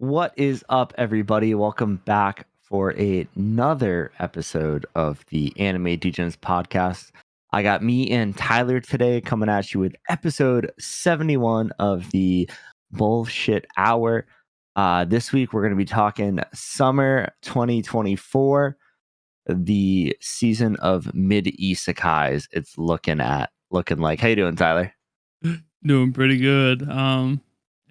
What is up, everybody? Welcome back for another episode of the Anime Degens Podcast. I got me and Tyler today coming at you with episode 71 of the Bullshit Hour. This week, we're going to be talking summer 2024, the season of mid-isekais it's looking like. How you doing, Tyler? Doing pretty good.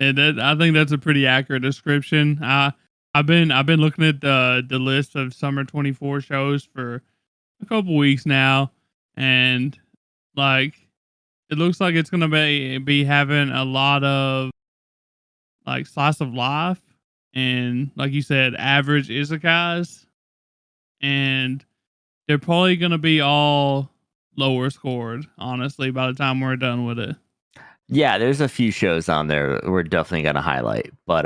And I think that's a pretty accurate description. I've been looking at the list of summer 24 shows for a couple weeks now, and like it looks like it's gonna be having a lot of like slice of life and, like you said, average isekais, and they're probably gonna be all lower scored, honestly, by the time we're done with it. Yeah, there's a few shows on there we're definitely going to highlight, but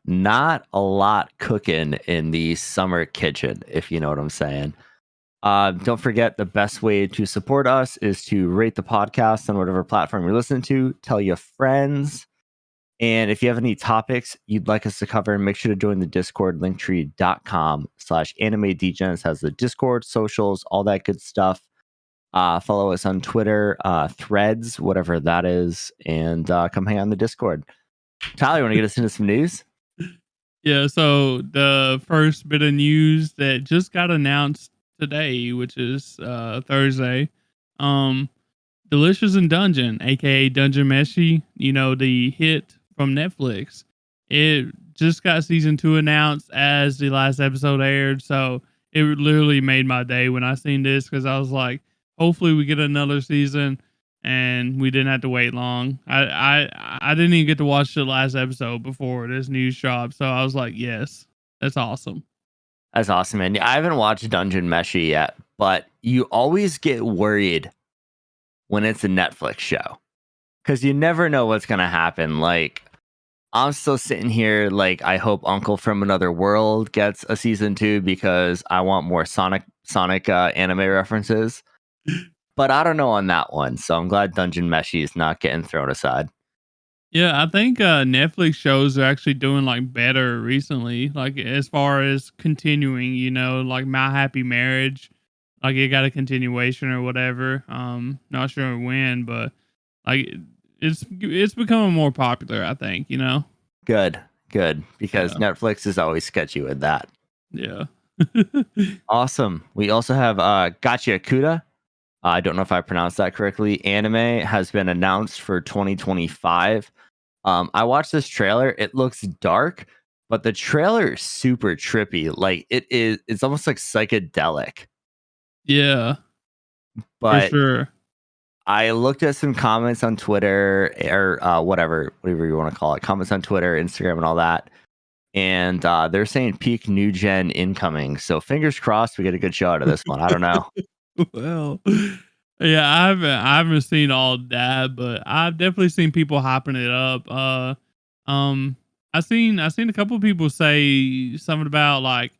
not a lot cooking in the summer kitchen, if you know what I'm saying. Don't forget, the best way to support us is to rate the podcast on whatever platform you're listening to, tell your friends, and if you have any topics you'd like us to cover, make sure to join the Discord. Linktree.com/Anime Degens has the Discord, socials, all that good stuff. Follow us on Twitter, Threads, whatever that is, and come hang out on the Discord. Tyler, you want to get us into some news? Yeah, so the first bit of news that just got announced today, which is Thursday, Delicious in Dungeon, aka Dungeon Meshi, the hit from Netflix. It just got season 2 announced as the last episode aired, so it literally made my day when I seen this, because I was like, hopefully we get another season, and we didn't have to wait long. I didn't even get to watch the last episode before this news dropped, so I was like, yes, that's awesome. That's awesome, man. I haven't watched Dungeon Meshi yet, but you always get worried when it's a Netflix show, because you never know what's going to happen. Like, I'm still sitting here like, I hope Uncle from Another World gets a season 2 because I want more Sonic anime references. But I don't know on that one, so I'm glad Dungeon Meshi is not getting thrown aside. Yeah, I think Netflix shows are actually doing like better recently, like as far as continuing, like My Happy Marriage, like it got a continuation or whatever. Not sure when, but like it's becoming more popular, I think, Good, because Yeah. Netflix is always sketchy with that. Yeah. Awesome. We also have Gotcha Kuda. I don't know if I pronounced that correctly. Anime has been announced for 2025. I watched this trailer. It looks dark, but the trailer is super trippy. Like it's almost like psychedelic. Yeah. But for sure. I looked at some comments on Twitter or whatever you want to call it, comments on Twitter, Instagram, and all that. And they're saying peak new gen incoming. So fingers crossed we get a good show out of this one. I don't know. Well, yeah, I haven't seen all that, but I've definitely seen people hyping it up. I seen a couple of people say something about like,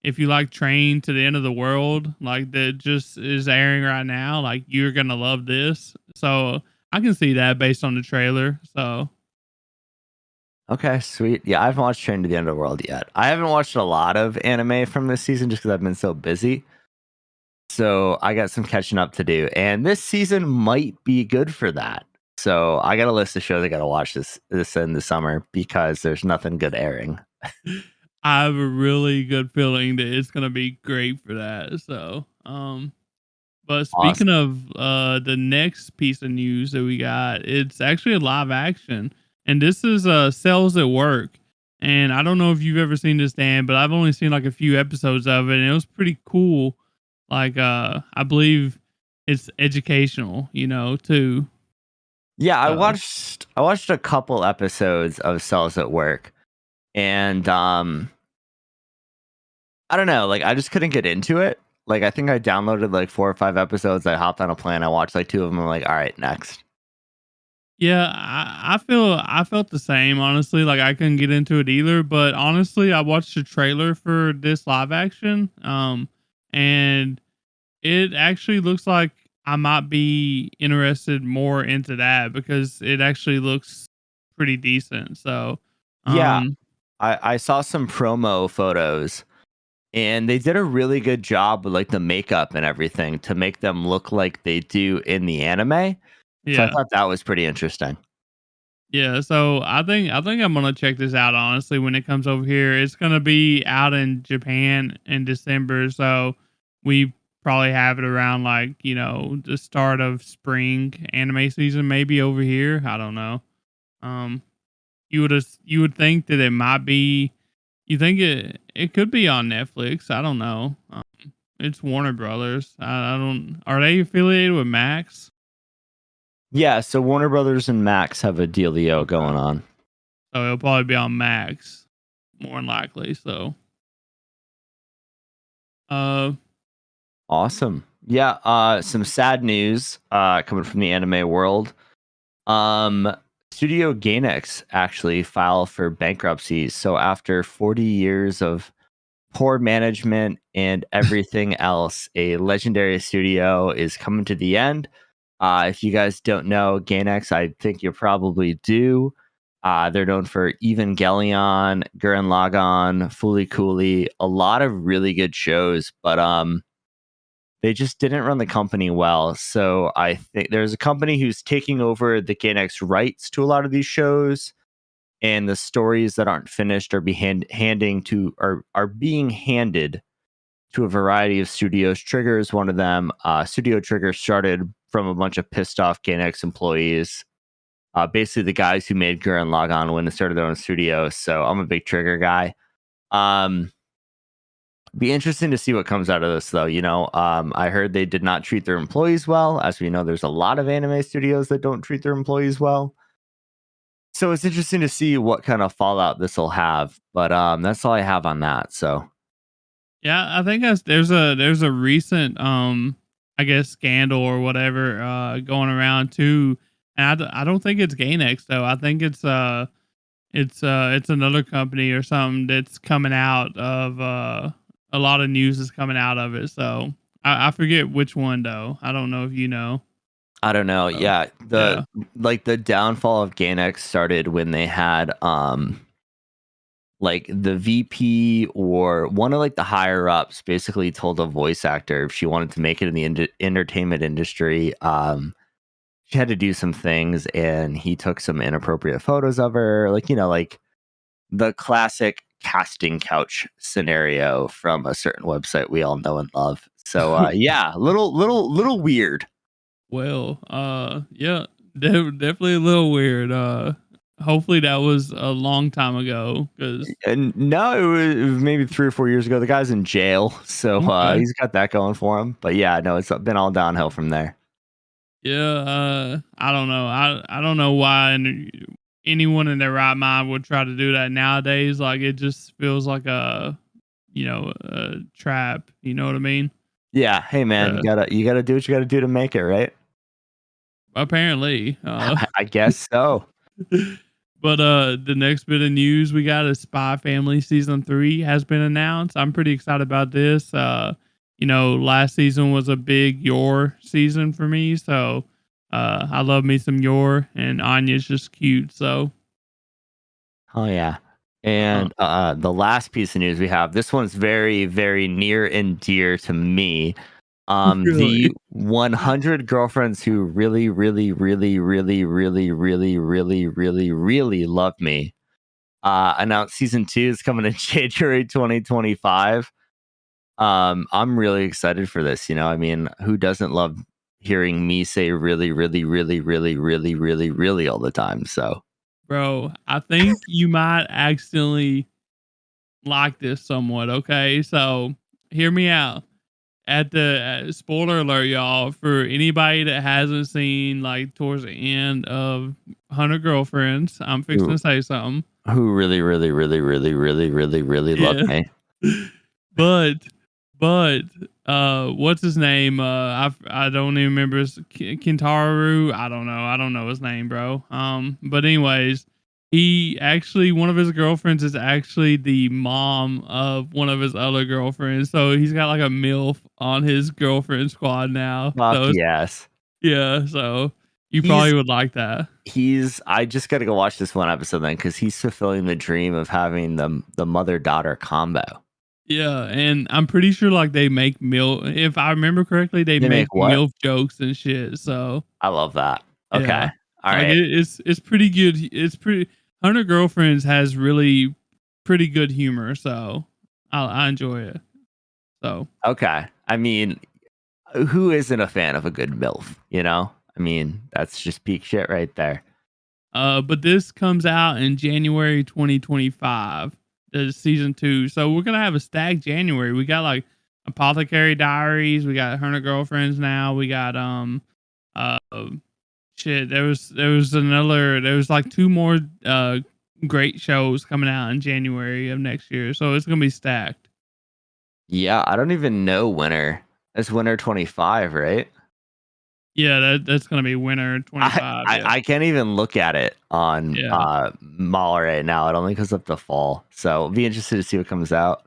if you like Train to the End of the World, like that just is airing right now, like you're gonna love this. So I can see that based on the trailer. So Okay, sweet. Yeah, I haven't watched Train to the End of the World yet. I haven't watched a lot of anime from this season just because I've been so busy. So I got some catching up to do, and this season might be good for that. So I got a list of shows I got to watch this in the summer because there's nothing good airing. I have a really good feeling that it's gonna be great for that. So but speaking of the next piece of news that we got, it's actually a live action, and this is Cells at Work. And I don't know if you've ever seen this, Dan, but I've only seen like a few episodes of it, and it was pretty cool. Like I believe it's educational, too. Yeah, I watched a couple episodes of Cells at Work, and I don't know, like I just couldn't get into it. Like I think I downloaded like 4 or 5 episodes. I hopped on a plane. I watched like 2 of them. I'm like, all right, next. Yeah, I felt the same, honestly. Like I couldn't get into it either, but honestly, I watched the trailer for this live action, and it actually looks like I might be interested more into that because it actually looks pretty decent. So, Yeah, um, I saw some promo photos, and they did a really good job with like the makeup and everything to make them look like they do in the anime. So I yeah. thought that was pretty interesting. Yeah, so I think I'm gonna check this out honestly when it comes over here. It's gonna be out in Japan in December, so we probably have it around like, the start of spring anime season, maybe over here. I don't know. Um you would think that it might be you think it could be on Netflix. I don't know. It's Warner Brothers. I don't are they affiliated with Max? Yeah, so Warner Brothers and Max have a dealio going Okay. on. So it'll probably be on Max more than likely. So uh Awesome. Yeah, some sad news coming from the anime world. Um Studio Gainax actually filed for bankruptcy. So after 40 years of poor management and everything else, a legendary studio is coming to the end. If you guys don't know Gainax, I think you probably do. They're known for Evangelion, Gurren Lagann, Fooly Cooly, a lot of really good shows, but they just didn't run the company well. So I think there's a company who's taking over the Gainax rights to a lot of these shows, and the stories that aren't finished are are being handed to a variety of studios. Trigger is one of them. Studio Trigger started from a bunch of pissed off Gainax employees. Basically, the guys who made Gurren Lagann when they started their own studio. So I'm a big Trigger guy. Um, be interesting to see what comes out of this, though. I heard they did not treat their employees well. As we know, there's a lot of anime studios that don't treat their employees well. So it's interesting to see what kind of fallout this will have. But that's all I have on that. So yeah, I think there's a recent I guess scandal or whatever going around too. And I don't think it's Gainax though. I think it's another company or something that's coming out of a lot of news is coming out of it. So I forget which one though. I don't know if you know. I don't know. So Yeah, yeah. the downfall of Gainax started when they had like the VP or one of like the higher ups basically told a voice actor if she wanted to make it in the entertainment industry, she had to do some things, and he took some inappropriate photos of her, like like the classic casting couch scenario from a certain website we all know and love. So yeah, little weird. Well, yeah, definitely a little weird. Hopefully that was a long time ago. Cause And no, it was maybe 3 or 4 years ago. The guy's in jail, so okay, he's got that going for him. But yeah, no, it's been all downhill from there. yeah, I don't know. I don't know why anyone in their right mind would try to do that nowadays. Like it just feels like a trap. You know what I mean? Yeah, hey man, you Uh, gotta do what you gotta do to make it, right? apparently, I guess so. But the next bit of news we got is Spy Family season 3 has been announced. I'm pretty excited about this. Last season was a big Yor season for me, so I love me some Yor, and Anya's just cute. So Oh yeah. uh, And the last piece of news we have, this one's very, very near and dear to me. The really, 100 girlfriends who really, really, really, really, really, really, really, really, really love me. Announced season 2 is coming in January 2025. I'm really excited for this. I mean, who doesn't love hearing me say really, really, really, really, really, really, really all the time? So bro, I think you might accidentally like this somewhat. Okay, so hear me out. At the spoiler alert, y'all, for anybody that hasn't seen like towards the end of 100 Girlfriends, I'm fixing who to say something. who really, really, really, really, really, really, really love Yeah. me? but but what's his name? I don't even remember his Kentaru. I don't know. I don't know his name, bro. But anyways, He actually one of his girlfriends is actually the mom of one of his other girlfriends, so he's got like a MILF on his girlfriend squad now. Fuck So it's yes. yeah, so you He's probably would like that. I just gotta go watch this one episode then because he's fulfilling the dream of having the mother-daughter combo. Yeah, and I'm pretty sure like they make MILF if I remember correctly, they They make make what? MILF jokes and shit. So I love that. Okay. yeah. Like Alright. it's pretty good. It's pretty 100 Girlfriends has really pretty good humor, so I enjoy it. So Okay. I mean, who isn't a fan of a good MILF, you know? I mean, that's just peak shit right there. but this comes out in January 2025, the season 2. So we're gonna have a stacked January. We got like Apothecary Diaries, we got 100 Girlfriends now, we got uh shit, there was like two more great shows coming out in January of next year. So it's gonna be stacked. Yeah, I don't even know winter. It's winter 25, right? Yeah, that's gonna be winter I, 25. I Yeah. I can't even look at it on Yeah. Mall right now. It only goes up to fall. So I'll be interested to see what comes out.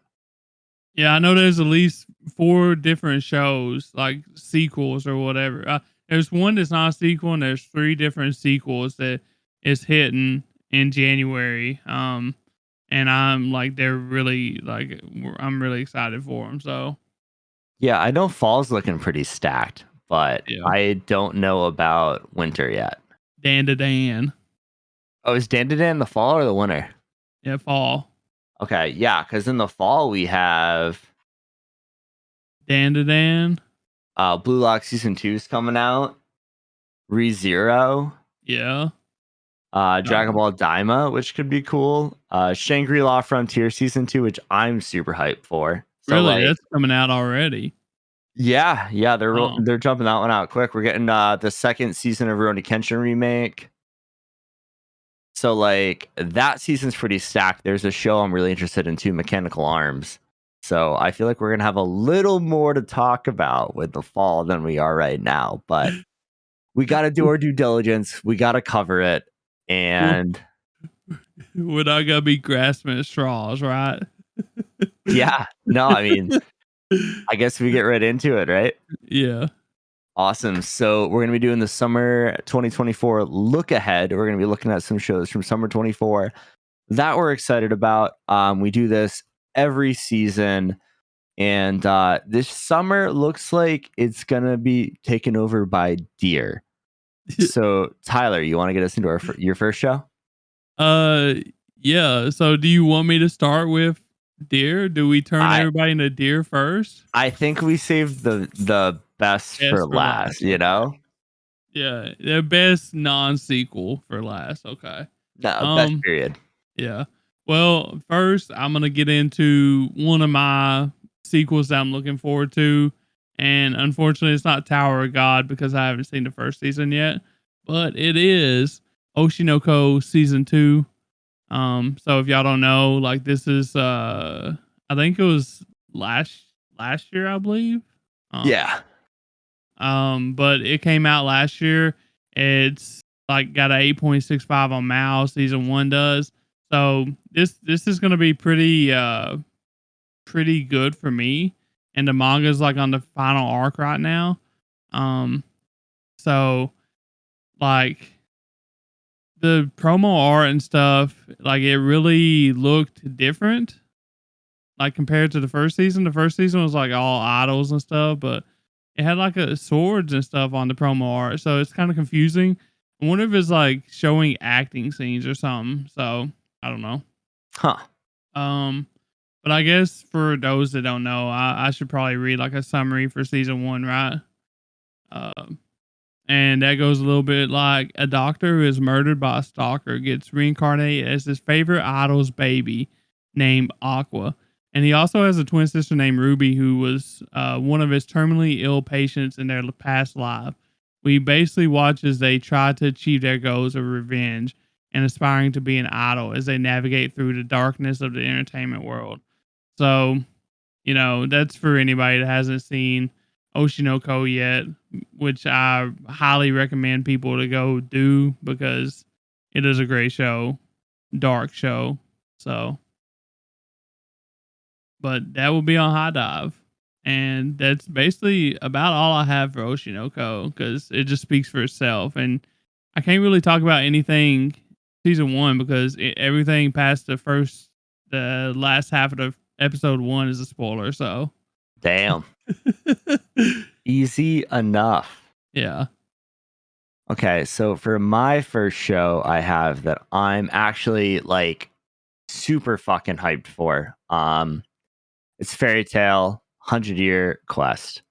Yeah, I know there's at least 4 different shows, like sequels or whatever. There's one that's not a sequel, and there's 3 different sequels that is hitting in January. And I'm like, they're really like, I'm really excited for them. So Yeah, I know fall's looking pretty stacked, but yeah, I don't know about winter yet. Dan to Dan, Oh, is Dandadan in the fall or the winter? yeah, fall, Okay, yeah, because in the fall we have Dan to Dan, Blue Lock season 2 is coming out, ReZero, yeah. Dragon Ball Daima, which could be cool. Shangri-La Frontier season 2, which I'm super hyped for. So Really, like, that's coming out already. yeah, Oh, they're jumping that one out quick. We're getting the second season of Rurouni Kenshin remake. So like that season's pretty stacked. There's a show I'm really interested in too, Mechanical Arms. So I feel like we're gonna have a little more to talk about with the fall than we are right now. But we gotta do our due diligence. We gotta cover it. And we're not gonna be grasping at straws, right? yeah, no, I mean, I guess we get right into it, right? Yeah. Awesome. So we're going to be doing the summer 2024 look ahead. We're going to be looking at some shows from summer 24 that we're excited about. We do this every season, and this summer looks like it's going to be taken over by Deer. So Tyler, you want to get us into your first show? Uh, yeah. So, do you want me to start with deer? Do we turn I everybody into deer first? I think we saved the best Yes, for for last. last. You Okay. know, Yeah, the best non-sequel for last. Okay. no best Um. period. Yeah. Well, first, I'm gonna get into one of my sequels that I'm looking forward to, and unfortunately, it's not Tower of God because I haven't seen the first season yet, but it is Oshinoko season 2. So if y'all don't know, like this is I think it was last year, I believe. Um, Yeah. but it came out last year. It's like got a 8.65 on Mal, season 1 does. So this is gonna be pretty good for me. And the manga's like on the final arc right now. Um so like the promo art and stuff, like it really looked different, like compared to the first season. The first season was like all idols and stuff, but it had like a swords and stuff on the promo art, so it's kind of confusing. I wonder if it's like showing acting scenes or something. So I don't know. Huh. Um, but I guess for those that don't know, I should probably read like a summary for season 1, right? Um, And that goes a little bit like a doctor who is murdered by a stalker gets reincarnated as his favorite idol's baby named Aqua. And he also has a twin sister named Ruby who was one of his terminally ill patients in their past life. We basically watch as they try to achieve their goals of revenge and aspiring to be an idol as they navigate through the darkness of the entertainment world. So that's for anybody that hasn't seen Oshinoko yet, which I highly recommend people to go do because it is a great show. dark show. So, but that will be on High Dive. And that's basically about all I have for Oshinoko because it just speaks for itself. And I can't really talk about anything season one because everything past the last half of the episode one is a spoiler. So, Damn. Easy enough. yeah. Okay, so for my first show, I have that I'm actually like super fucking hyped for. It's Fairy Tale 100-Year Quest.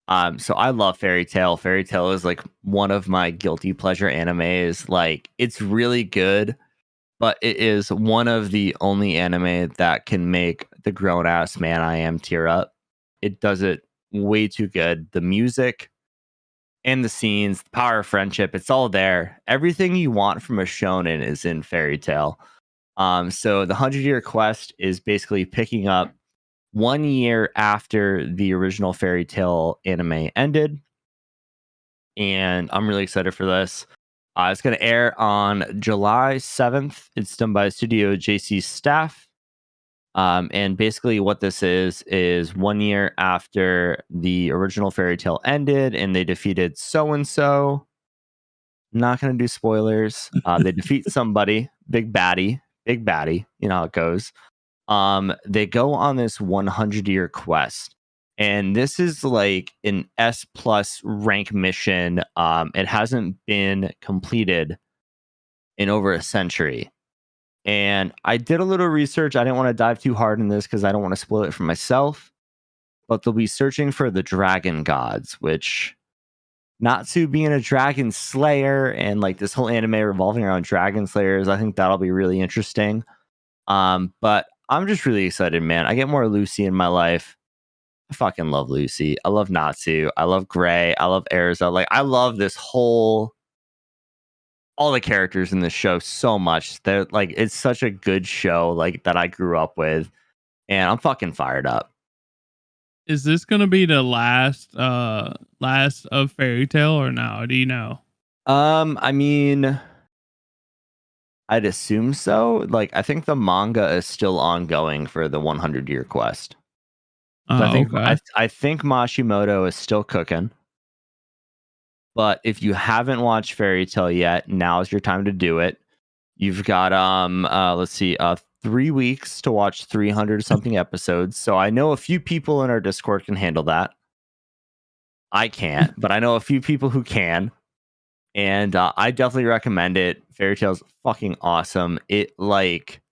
So I love Fairy Tale. Fairy Tale is like one of my guilty pleasure animes. Like it's really good, but it is one of the only anime that can make the grown ass man I am tear up. It does it way too good. The music and the scenes, the power of friendship, it's all there. Everything you want from a shonen is in Fairy Tale. So the 100-Year Quest is basically picking up 1 year after the original Fairy Tale anime ended, and I'm really excited for this. It's going to air on July 7th. It's done by Studio JC Staff. And basically, what this is 1 year after the original Fairy Tale ended, and they defeated so and so. Not going to do spoilers. They defeat somebody, big baddie. You know how it goes. They go on this 100-year quest, and this is like an S plus rank mission. It hasn't been completed in over a century. And I did a little research. I didn't want to dive too hard in this because I don't want to spoil it for myself. But they'll be searching for the dragon gods, which Natsu being a dragon slayer and like this whole anime revolving around dragon slayers, I think that'll be really interesting. But I'm just really excited, man. I get more Lucy in my life. I fucking love Lucy. I love Natsu. I love Gray. I love Erza. Like I love this whole all the characters in this show so much. That like it's such a good show like that I grew up with, and I'm fucking fired up. Is this gonna be the last of Fairy Tale or no? Do you know? I mean, I'd assume so. Like I think the manga is still ongoing for the 100-year quest. So I Oh, think okay. I think Mashimoto is still cooking. But if you haven't watched Fairy Tale yet, now's your time to do it. You've got let's see, 3 weeks to watch 300 something episodes. So I know a few people in our Discord can handle that. I can't, but I know a few people who can. And I definitely recommend it. Fairy Tale's fucking awesome. It like,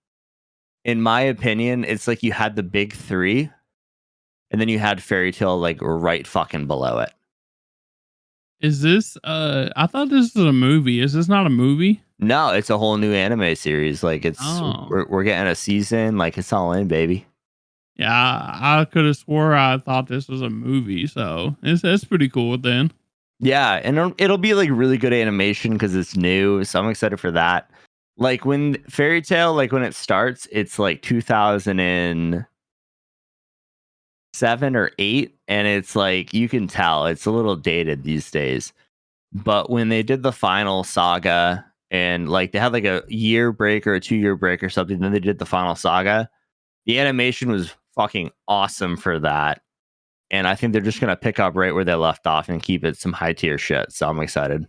in my opinion, it's like you had the big three, and then you had Fairy Tale like right fucking below it. Is this I thought this was a movie. Is this not a movie? No, it's a whole new anime series. Like it's Oh. we're getting a season. Like it's all in, baby. Yeah, I could have swore I thought this was a movie, so it's pretty cool then. Yeah, and it'll be like really good animation because it's new. So I'm excited for that. Like when Fairy Tale, like when it starts, it's like 2007 or 8, and it's like you can tell it's a little dated these days. But when they did the final saga and like they had like a year break or a 2 year break or something, then they did the final saga. The animation was fucking awesome for that. And I think they're just gonna pick up right where they left off and keep it some high tier shit. So I'm excited.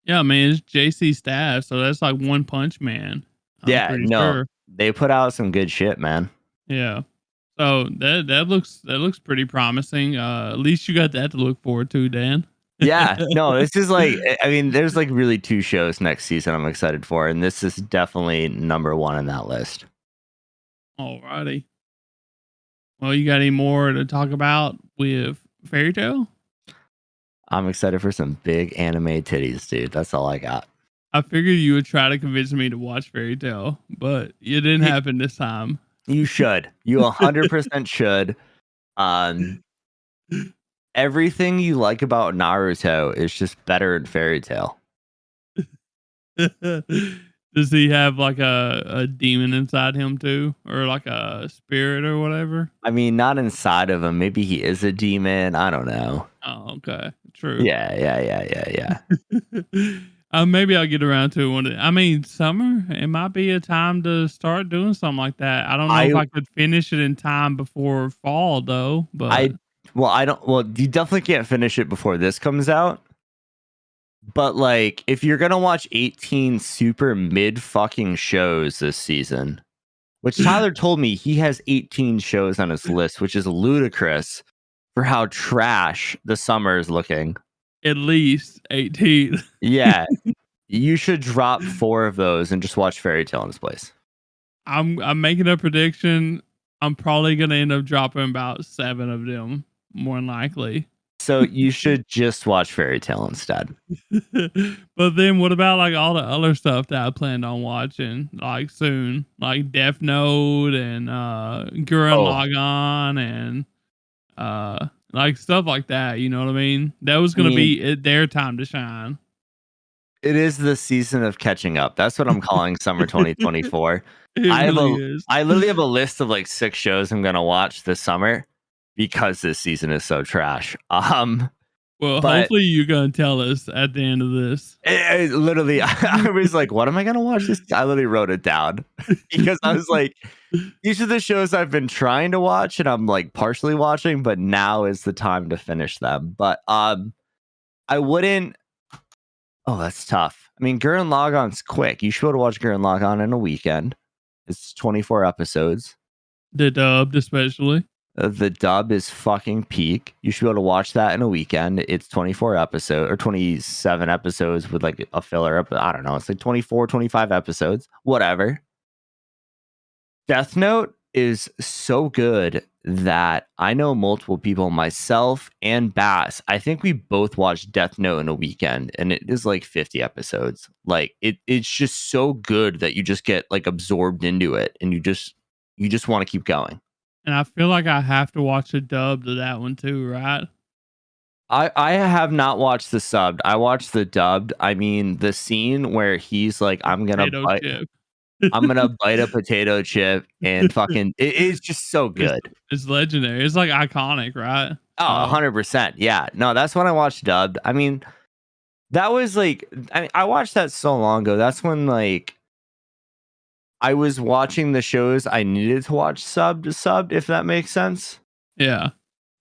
Yeah, man, it's JC Staff, so that's like One Punch Man. I'm Yeah, pretty no, sure. they put out some good shit, man. Yeah. So that looks pretty promising. At least you got that to look forward to, Dan. Yeah, no, this is like, I mean, there's like really two shows next season I'm excited for, and this is definitely number one on that list. Alrighty. Well, you got any more to talk about with Fairy Tale? I'm excited for some big anime titties, dude. That's all I got. I figured you would try to convince me to watch Fairy Tale, but it didn't You, happen this time. you should. You 100% should. Um, Everything you like about Naruto is just better in Fairy Tale. Does he have like a demon inside him too, or like a spirit or whatever? I mean, not inside of him. Maybe he is a demon. I don't know. Oh, okay, true. Yeah. Maybe I'll get around to it one day. I mean, summer, it might be a time to start doing something like that. I don't know I if I could finish it in time before fall though, but I well, I don't well, you definitely can't finish it before this comes out. But like if you're gonna watch 18 super mid fucking shows this season, which Tyler told me he has 18 shows on his list, which is ludicrous for how trash the summer is looking. at least 18. Yeah, you should drop 4 of those and just watch Fairy Tale in its place. I'm making a prediction. I'm probably gonna end up dropping about 7 of them, more than likely. So you should just watch Fairy Tale instead. But then what about like all the other stuff that I planned on watching like soon? Like Death Note and Gurren Oh, Lagann and like stuff like that, you know what I mean? That was I gonna mean, be their time to shine. it is the season of catching up. That's what I'm calling summer 2024. It really is. I literally have a list of like 6 shows I'm gonna watch this summer because this season is so trash. Well, But hopefully you're gonna tell us at the end of this. literally, I was like, "What am I gonna watch this?" I literally wrote it down because I was like, "These are the shows I've been trying to watch, and I'm like partially watching, but now is the time to finish them." But I wouldn't. Oh, that's tough. I mean, Gurren Lagann's quick. You should be able to watch Gurren Lagann in a weekend. It's 24 episodes. The dubbed especially. The dub is fucking peak. You should be able to watch that in a weekend. It's 24 episodes or 27 episodes with like a filler up. I don't know. It's like 24, 25 episodes. Whatever. Death Note is so good that I know multiple people, myself and Bass. I think we both watched Death Note in a weekend, and it is like 50 episodes. Like it's just so good that you just get like absorbed into it, and you just want to keep going. And I feel like I have to watch a dub to that one too, right? I have not watched the subbed. I watched the dubbed. I mean, the scene where he's like, Potato chip. I'm gonna bite a potato chip and fucking it's just so It's good. it's legendary. It's like iconic, right? Oh, So 100%. Yeah. No, that's when I watched dubbed. I mean, that was like I watched that so long ago. That's when like I was watching the shows I needed to watch subbed, if that makes sense. yeah.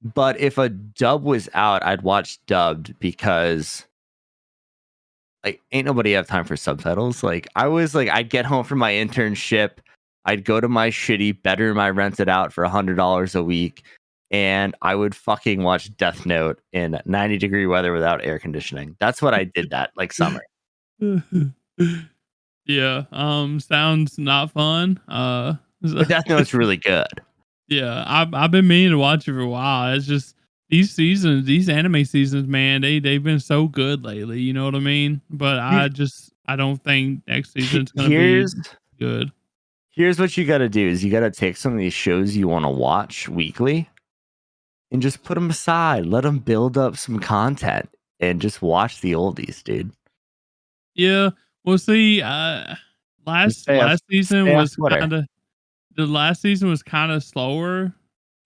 But if a dub was out, I'd watch dubbed because like ain't nobody have time for subtitles. Like I was like I'd get home from my internship, I'd go to my shitty bedroom I rented out for $100 a week, and I would fucking watch Death Note in 90-degree weather without air conditioning. That's what I did that like summer. Yeah. Sounds not fun. But Death Note's really good. yeah. I've been meaning to watch it for a while. It's just these seasons, these anime seasons, man, they've been so good lately. You know what I mean? But Dude, I don't think next season's gonna be here's good. here's what you got to do is you got to take some of these shows you want to watch weekly and just put them aside. Let them build up some content and just watch the oldies, dude. Yeah. Well, see, And last season stay off was Twitter. kind of the last season was kind of slower,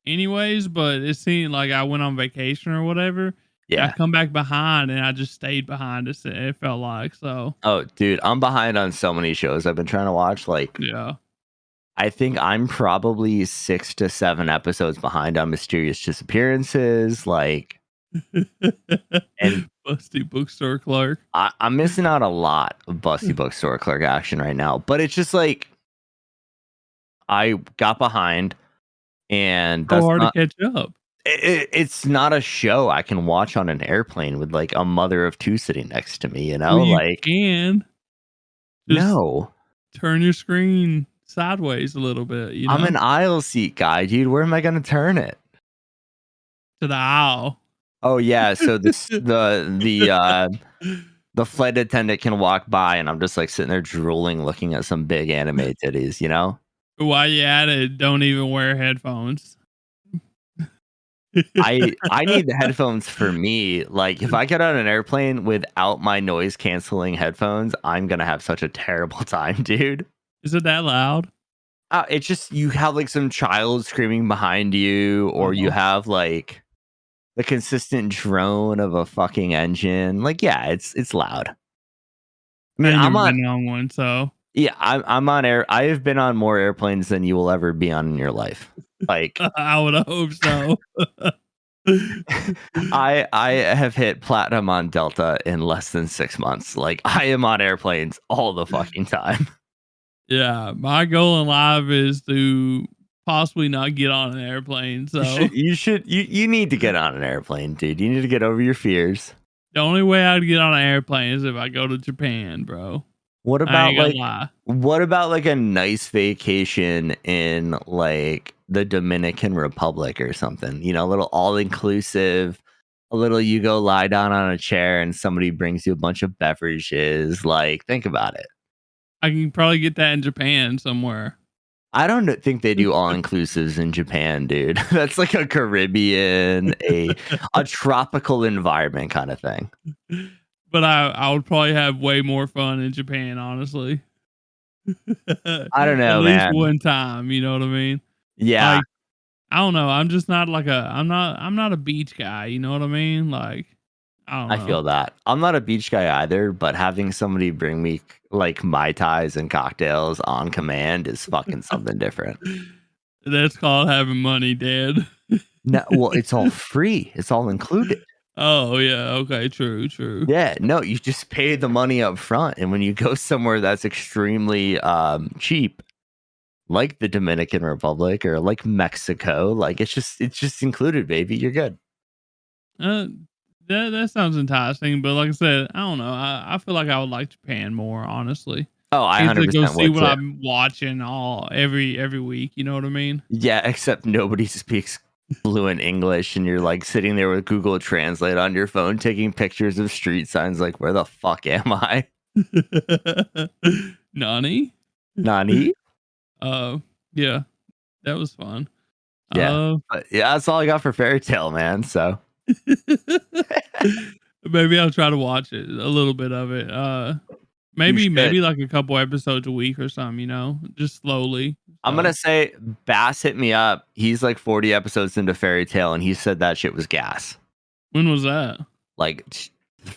anyways. But it seemed like I went on vacation or whatever. I Yeah. come back behind, and I just stayed behind. It felt like so. Oh, dude, I'm behind on so many shows I've been trying to watch. Like, Yeah. I think I'm probably 6 to 7 episodes behind on Mysterious Disappearances. Like, and Busty bookstore clerk. I'm missing out a lot of Busty Bookstore Clerk action right now. But it's just like I got behind, and So that's hard to not. catch up. It's not a show I can watch on an airplane with like a mother of 2 sitting next to me. You Well, know, you like can just no. turn your screen sideways a little bit, I'm an aisle seat guy, dude. Where am I gonna turn it? to the aisle. Oh yeah, so the flight attendant can walk by and I'm just like sitting there drooling looking at some big anime titties, you know? While you at it, don't even wear headphones. I need the headphones for me. Like if I get on an airplane without my noise canceling headphones, I'm gonna have such a terrible time, dude. Is it that loud? It's just you have like some child screaming behind you, or you Oh, have like the consistent drone of a fucking engine. Like, yeah, it's loud. I I mean, ain't I'm never on. been on one, so Yeah, I'm on air. I have been on more airplanes than you will ever be on in your life. Like I would hope so. I have hit platinum on Delta in less than 6 months. Like I am on airplanes all the fucking time. Yeah, my goal in life is to possibly not get on an airplane. So You need to get on an airplane, dude. You need to get over your fears. the only way I'd get on an airplane is if I go to Japan, bro. What I about ain't gonna like lie. what about like a nice vacation in like the Dominican Republic or something? You know, a little all inclusive, a little you go lie down on a chair and somebody brings you a bunch of beverages. Like, think about it. I can probably get that in Japan somewhere. I don't think they do all inclusives in Japan, dude. That's like a Caribbean, a tropical environment kind of thing. But I would probably have way more fun in Japan, honestly. I don't At know, least man. one time, you know what I mean? Yeah, Like, I don't know. I'm just not like I'm not a beach guy, you know what I mean? Like, I don't I know. feel that. I'm not a beach guy either, but having somebody bring me like Mai Tais and cocktails on command is fucking something different. That's called having money, Dad. No, well, it's all free. It's all included. Oh yeah, okay, true, true. Yeah, no, you just pay the money up front, and when you go somewhere that's extremely cheap, like the Dominican Republic or like Mexico, like it's just included, baby. You're good. Uh, that sounds enticing, but like I said, I don't know. I feel like I would like Japan more, honestly. Oh, I I get to go 100% see would what too. I'm watching all every week. You know what I mean? Yeah, except nobody speaks fluent English, and you're like sitting there with Google Translate on your phone, taking pictures of street signs. Like, where the fuck am I? Nani? Nani? Uh, yeah, that was fun. Yeah, Uh, but yeah, that's all I got for Fairy Tale, man. So maybe I'll try to watch it, a little bit of it. you should. Maybe like a couple episodes a week or something. You know, just slowly. I'm gonna So say Bass hit me up. He's like 40 episodes into Fairy Tale, and he said that shit was gas. when was that? Like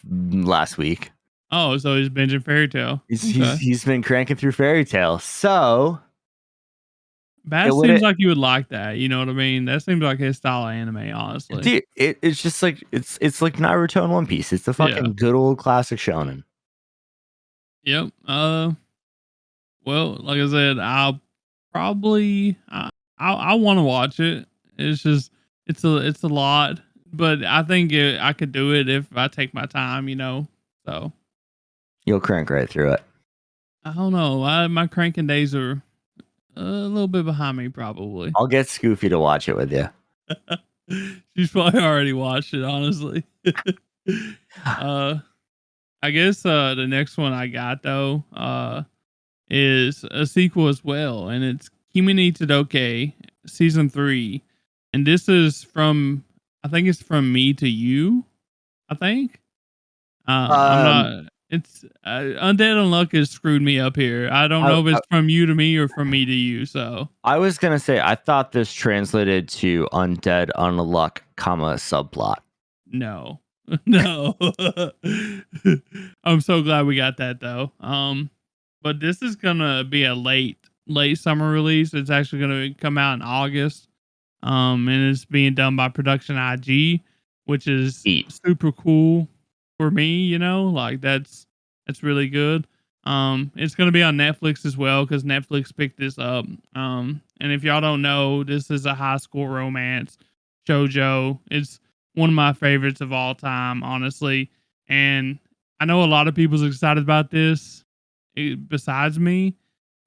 last week. Oh, so he's binging Fairy Tale. He's he's Okay. he's been cranking through Fairy Tale. So it Bass would seems it like you would like that. You know what I mean? That seems like his style of anime, honestly. dude, it's just like it's like Naruto and One Piece. It's the Yeah. fucking good old classic shonen. Yep. Well, like I said, I'll probably I want to watch it. It's just it's a lot, but I think I could do it if I take my time. You know. So You'll crank right through it. I don't know. My cranking days are a little bit behind me, probably. I'll get Scoofy to watch it with you. She's probably already watched it, honestly. uh, I guess the next one I got though is a sequel as well, and it's Kimi ni Todoke season 3, and this is from I think it's from me to you. I think I'm Um, not. It's Undead Unluck has screwed me up here. I don't I, know if I it's from you to me or from me to you. So I was gonna say I thought this translated to undead unluck, comma subplot. no, no. I'm so glad we got that though. But this is gonna be a late summer release. It's actually gonna come out in August. And it's being done by Production IG, which is Eat. super cool for me. You know, like that's really good. It's gonna be on Netflix as well because Netflix picked this up. And if y'all don't know, this is a high school romance shojo. It's one of my favorites of all time, honestly. And I know a lot of people's excited about this, besides me,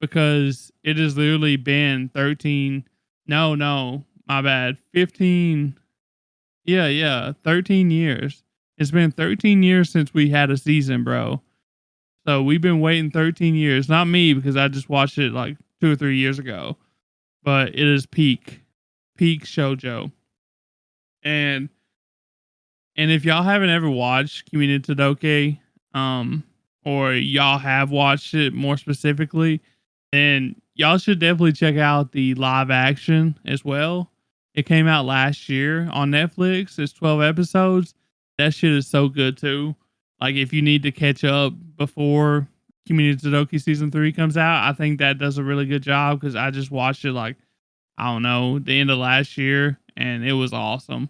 because it has literally been 13. No, my bad. 15. Yeah, 13 years. It's been 13 years since we had a season, bro. So we've been waiting 13 years. Not me, because I just watched it like 2 or 3 years ago. But it is peak shojo. And if y'all haven't ever watched Community Todoke, or y'all have watched it more specifically, then y'all should definitely check out the live action as well. It came out last year on Netflix. It's 12 episodes. That shit is so good too. Like if you need to catch up before Community Sudoku season 3 comes out. I think that does a really good job because I just watched it like I don't know the end of last year, and it was awesome.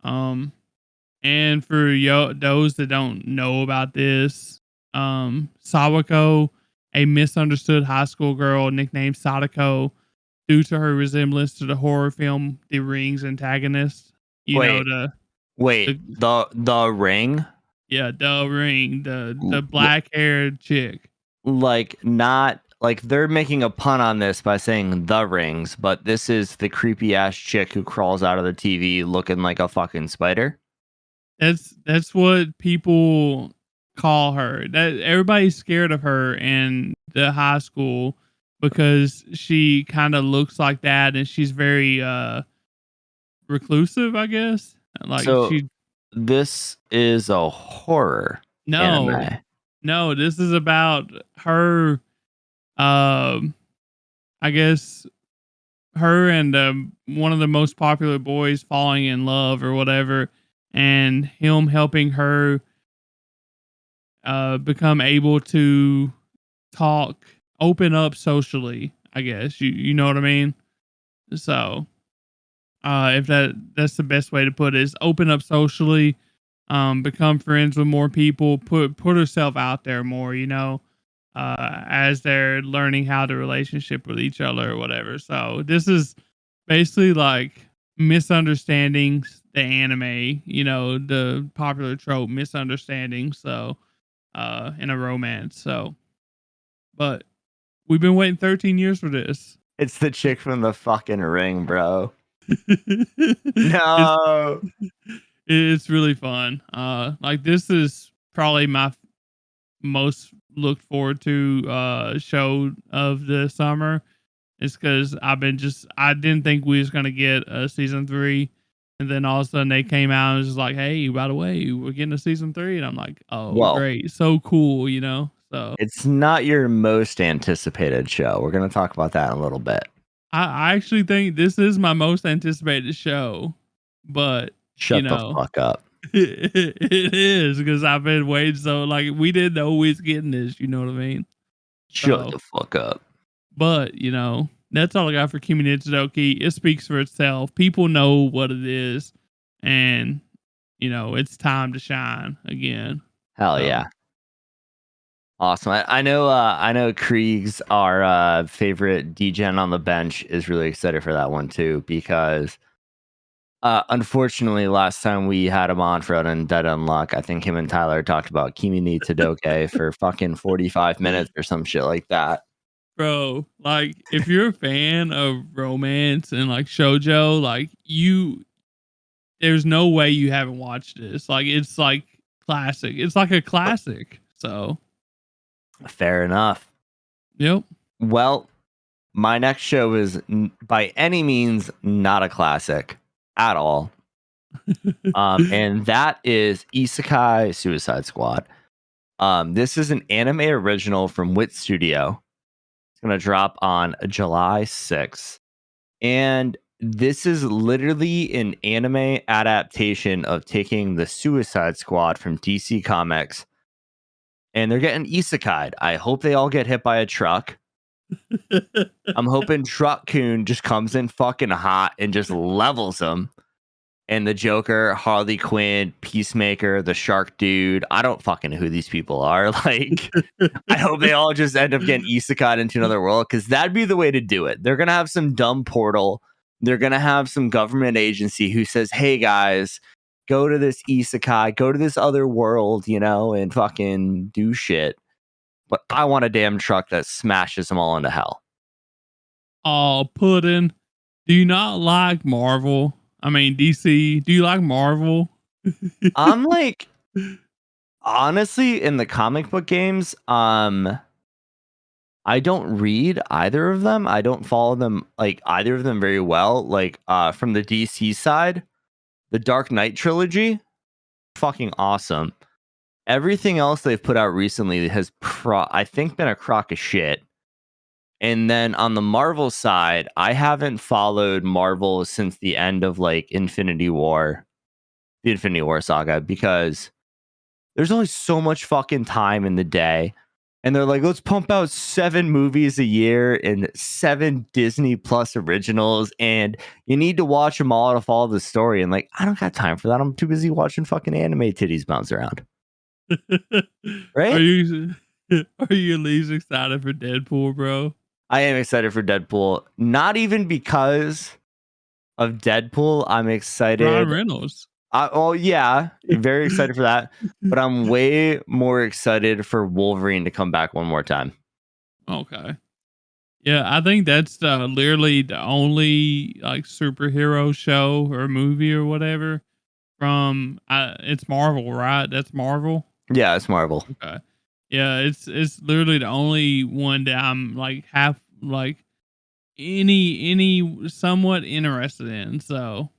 Um, and for those that don't know about this, Sawako, a misunderstood high school girl nicknamed Sadako, due to her resemblance to the horror film The Ring's antagonist. You know Wait, wait. the The Ring, yeah, the Ring, the L- l- black haired chick. like not like they're making a pun on this by saying the rings, but this is the creepy ass chick who crawls out of the TV looking like a fucking spider. That's what people call her. That everybody's scared of her in the high school because she kind of looks like that and she's very reclusive, I guess. Like So she this is a horror no, anime. no, this is about her I guess her and one of the most popular boys falling in love or whatever and him helping her become able to talk, open up socially. I guess you know what I mean. So, if that's the best way to put it, is open up socially, become friends with more people, put herself out there more. As they're learning how to relationship with each other or whatever. So this is basically like misunderstandings. The anime, the popular trope misunderstanding. So in a romance. So, but we've been waiting 13 years for this. It's the chick from the fucking Ring, bro. it's No. it's really fun. Like this is probably my most looked forward to show of the summer. It's because I didn't think we was gonna get a season 3. And then all of a sudden they came out and was just like, hey, by the way, we're getting a season 3. And I'm like, oh, Well, great. So cool. So it's not your most anticipated show. We're going to talk about that in a little bit. I actually think this is my most anticipated show, but you Shut the know, fuck up. it is because I've been waiting. So like, we didn't know we was getting this. You know what I mean? Shut So, the fuck up. but that's all I got for Kimi no Tsudoki. It speaks for itself. People know what it is, and it's time to shine again. Hell So, yeah. Awesome. I know Krieg's our favorite Degen on the bench is really excited for that one too because unfortunately last time we had him on for Undead Unluck, I think him and Tyler talked about Kimi ni Todoke for fucking 45 minutes or some shit like that. bro, like if you're a fan of romance and like shojo, like there's no way you haven't watched this. Like it's like classic. It's like a classic. So, Fair enough. yep. Well, my next show is by any means not a classic at all. And that is Isekai Suicide Squad. This is an anime original from Wit Studio. It's going to drop on July 6th. And this is literally an anime adaptation of taking the Suicide Squad from DC Comics. And they're getting isekai'd. I hope they all get hit by a truck. I'm hoping Truck-kun just comes in fucking hot and just levels them. And the Joker, Harley Quinn, Peacemaker, the Shark Dude. I don't fucking know who these people are. Like, I hope they all just end up getting isekai into another world because that'd be the way to do it. They're going to have some dumb portal. They're going to have some government agency who says, hey guys, go to this isekai, go to this other world, and fucking do shit. But I want a damn truck that smashes them all into hell. Oh, Puddin'. Do you not like Marvel? I mean, DC. Do you like Marvel? I'm like, honestly, in the comic book games, I don't read either of them. I don't follow them like either of them very well. Like from the DC side, the Dark Knight trilogy, fucking awesome. Everything else they've put out recently has I think been a crock of shit. And then on the Marvel side, I haven't followed Marvel since the end of like Infinity War, the Infinity War saga, because there's only so much fucking time in the day. And they're like, let's pump out 7 movies a year and 7 Disney Plus originals, and you need to watch them all to follow the story. And like, I don't got time for that. I'm too busy watching fucking anime titties bounce around. Are Right? you are you at least excited for Deadpool, bro? I am excited for Deadpool. Not even because of Deadpool. I'm Ryan excited. Reynolds. Oh, yeah. Very excited for that. But I'm way more excited for Wolverine to come back one more time. Okay. Yeah, I think that's literally the only like superhero show or movie or whatever from it's Marvel, right? That's Marvel. Yeah, it's Marvel. Okay. Yeah, it's literally the only one that I'm like half like any somewhat interested in. So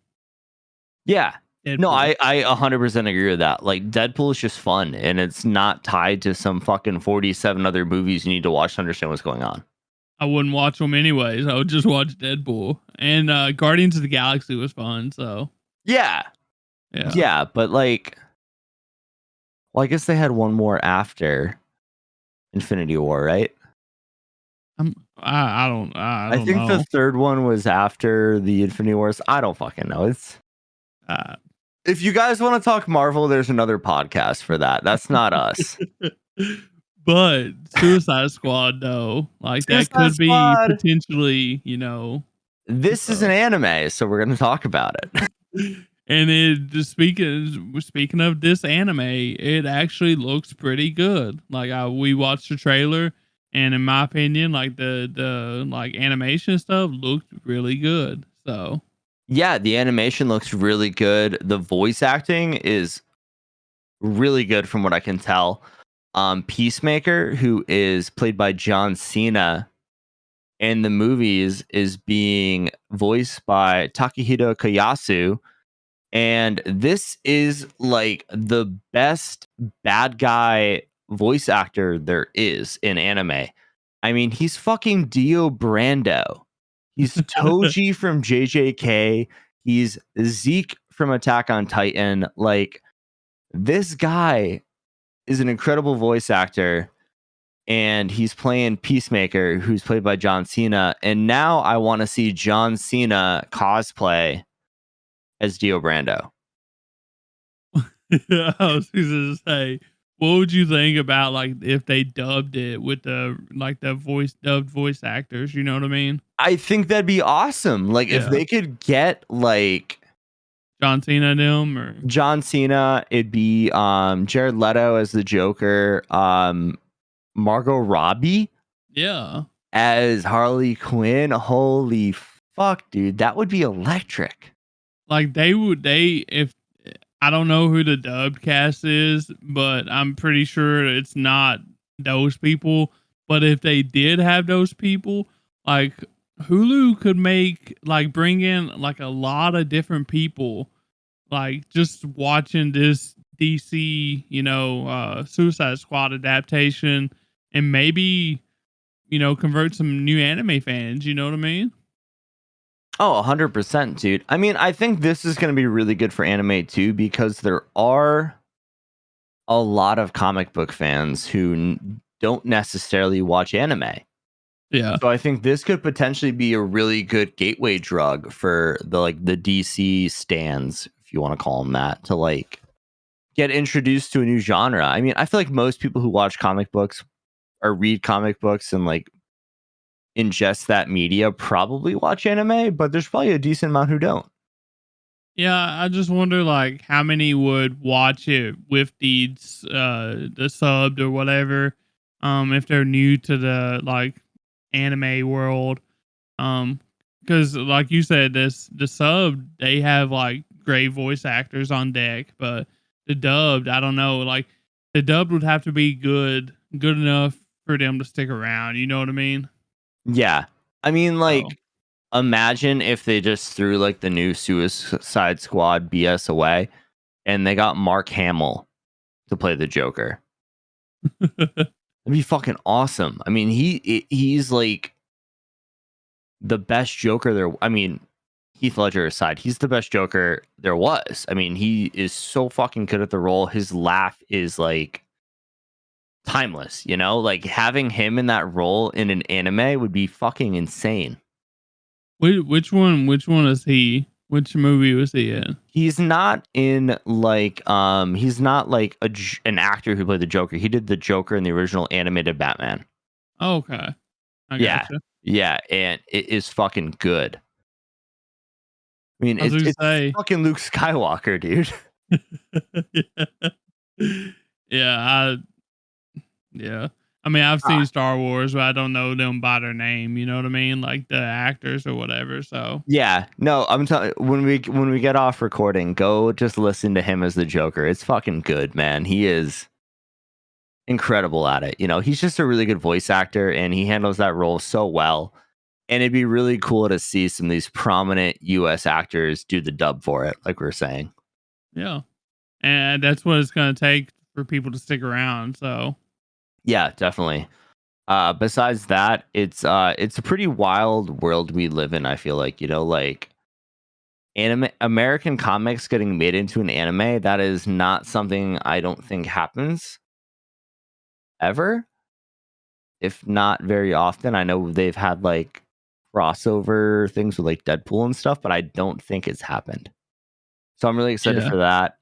Yeah. No, Deadpool. I 100% agree with that. Like, Deadpool is just fun, and it's not tied to some fucking 47 other movies you need to watch to understand what's going on. I wouldn't watch them anyways. I would just watch Deadpool. And Guardians of the Galaxy was fun. So Yeah. yeah. Yeah, but like, well, I guess they had one more after Infinity War, right? I I don't think the know. third one was after the Infinity Wars. I don't fucking know. It's Uh, if you guys want to talk Marvel, there's another podcast for that. That's not us. but Suicide Squad though, like that Suicide could be Squad. potentially, This is so an anime, so we're going to talk about it. and it just speaking of this anime, it actually looks pretty good. Like we watched the trailer, and in my opinion, like the like animation stuff looked really good. So Yeah, the animation looks really good. The voice acting is really good from what I can tell. Peacemaker, who is played by John Cena in the movies, is being voiced by Takahito Koyasu. And this is like the best bad guy voice actor there is in anime. I mean, he's fucking Dio Brando. He's Toji from JJK. He's Zeke from Attack on Titan. Like, this guy is an incredible voice actor, and he's playing Peacemaker, who's played by John Cena. And now I want to see John Cena cosplay as Dio Brando. I was gonna say, what would you think about like if they dubbed it with the voice dubbed voice actors? You know what I mean? I think that'd be awesome. Like, if Yeah, they could get like John Cena them or John Cena, it'd be Jared Leto as the Joker, Margot Robbie yeah, as Harley Quinn. Holy fuck, dude, that would be electric. like they if I don't know who the dubbed cast is, but I'm pretty sure it's not those people. But if they did have those people, like Hulu could bring in like a lot of different people, like just watching this DC, Suicide Squad adaptation, and maybe convert some new anime fans. You know what I mean? Oh, 100%, dude. I mean, I think this is going to be really good for anime too, because there are a lot of comic book fans who don't necessarily watch anime. Yeah. So I think this could potentially be a really good gateway drug for the DC stands, if you want to call them that, to like get introduced to a new genre. I mean, I feel like most people who watch comic books or read comic books and like ingest that media probably watch anime, but there's probably a decent amount who don't. Yeah, I just wonder like how many would watch it with the subbed or whatever, if they're new to the like anime world. Because like you said, the sub they have like great voice actors on deck, but the dubbed, I don't know, like the dubbed would have to be good enough for them to stick around. You know what I mean? Yeah. I mean, So like, imagine if they just threw like the new Suicide Squad BS away and they got Mark Hamill to play the Joker. It'd be fucking awesome. I mean, he's like the best Joker there. I mean, Heath Ledger aside, he's the best Joker there was. I mean, he is so fucking good at the role. His laugh is like timeless, you know? Like having him in that role in an anime would be fucking insane. Which one? Which one is he? Which movie was he in? He's not in like he's not like an actor who played the Joker. He did the Joker in the original animated Batman. Okay, I Yeah. gotcha. Yeah, and it is fucking good. I mean, I was gonna it's say, fucking Luke Skywalker, dude. yeah, yeah. I mean, I've Ah, seen Star Wars, but I don't know them by their name. You know what I mean? Like the actors or whatever. So yeah, no, I'm telling when we get off recording, go just listen to him as the Joker. It's fucking good, man. He is incredible at it. You know, he's just a really good voice actor and he handles that role so well. And it'd be really cool to see some of these prominent US actors do the dub for it, like we were saying. yeah, and that's what it's gonna take for people to stick around. So Yeah, definitely. Besides that, it's a pretty wild world we live in, I feel like, you know, like anime American comics getting made into an anime, that is not something I don't think happens ever, if not very often. I know they've had like crossover things with like Deadpool and stuff, but I don't think it's happened. So I'm really excited yeah. for that.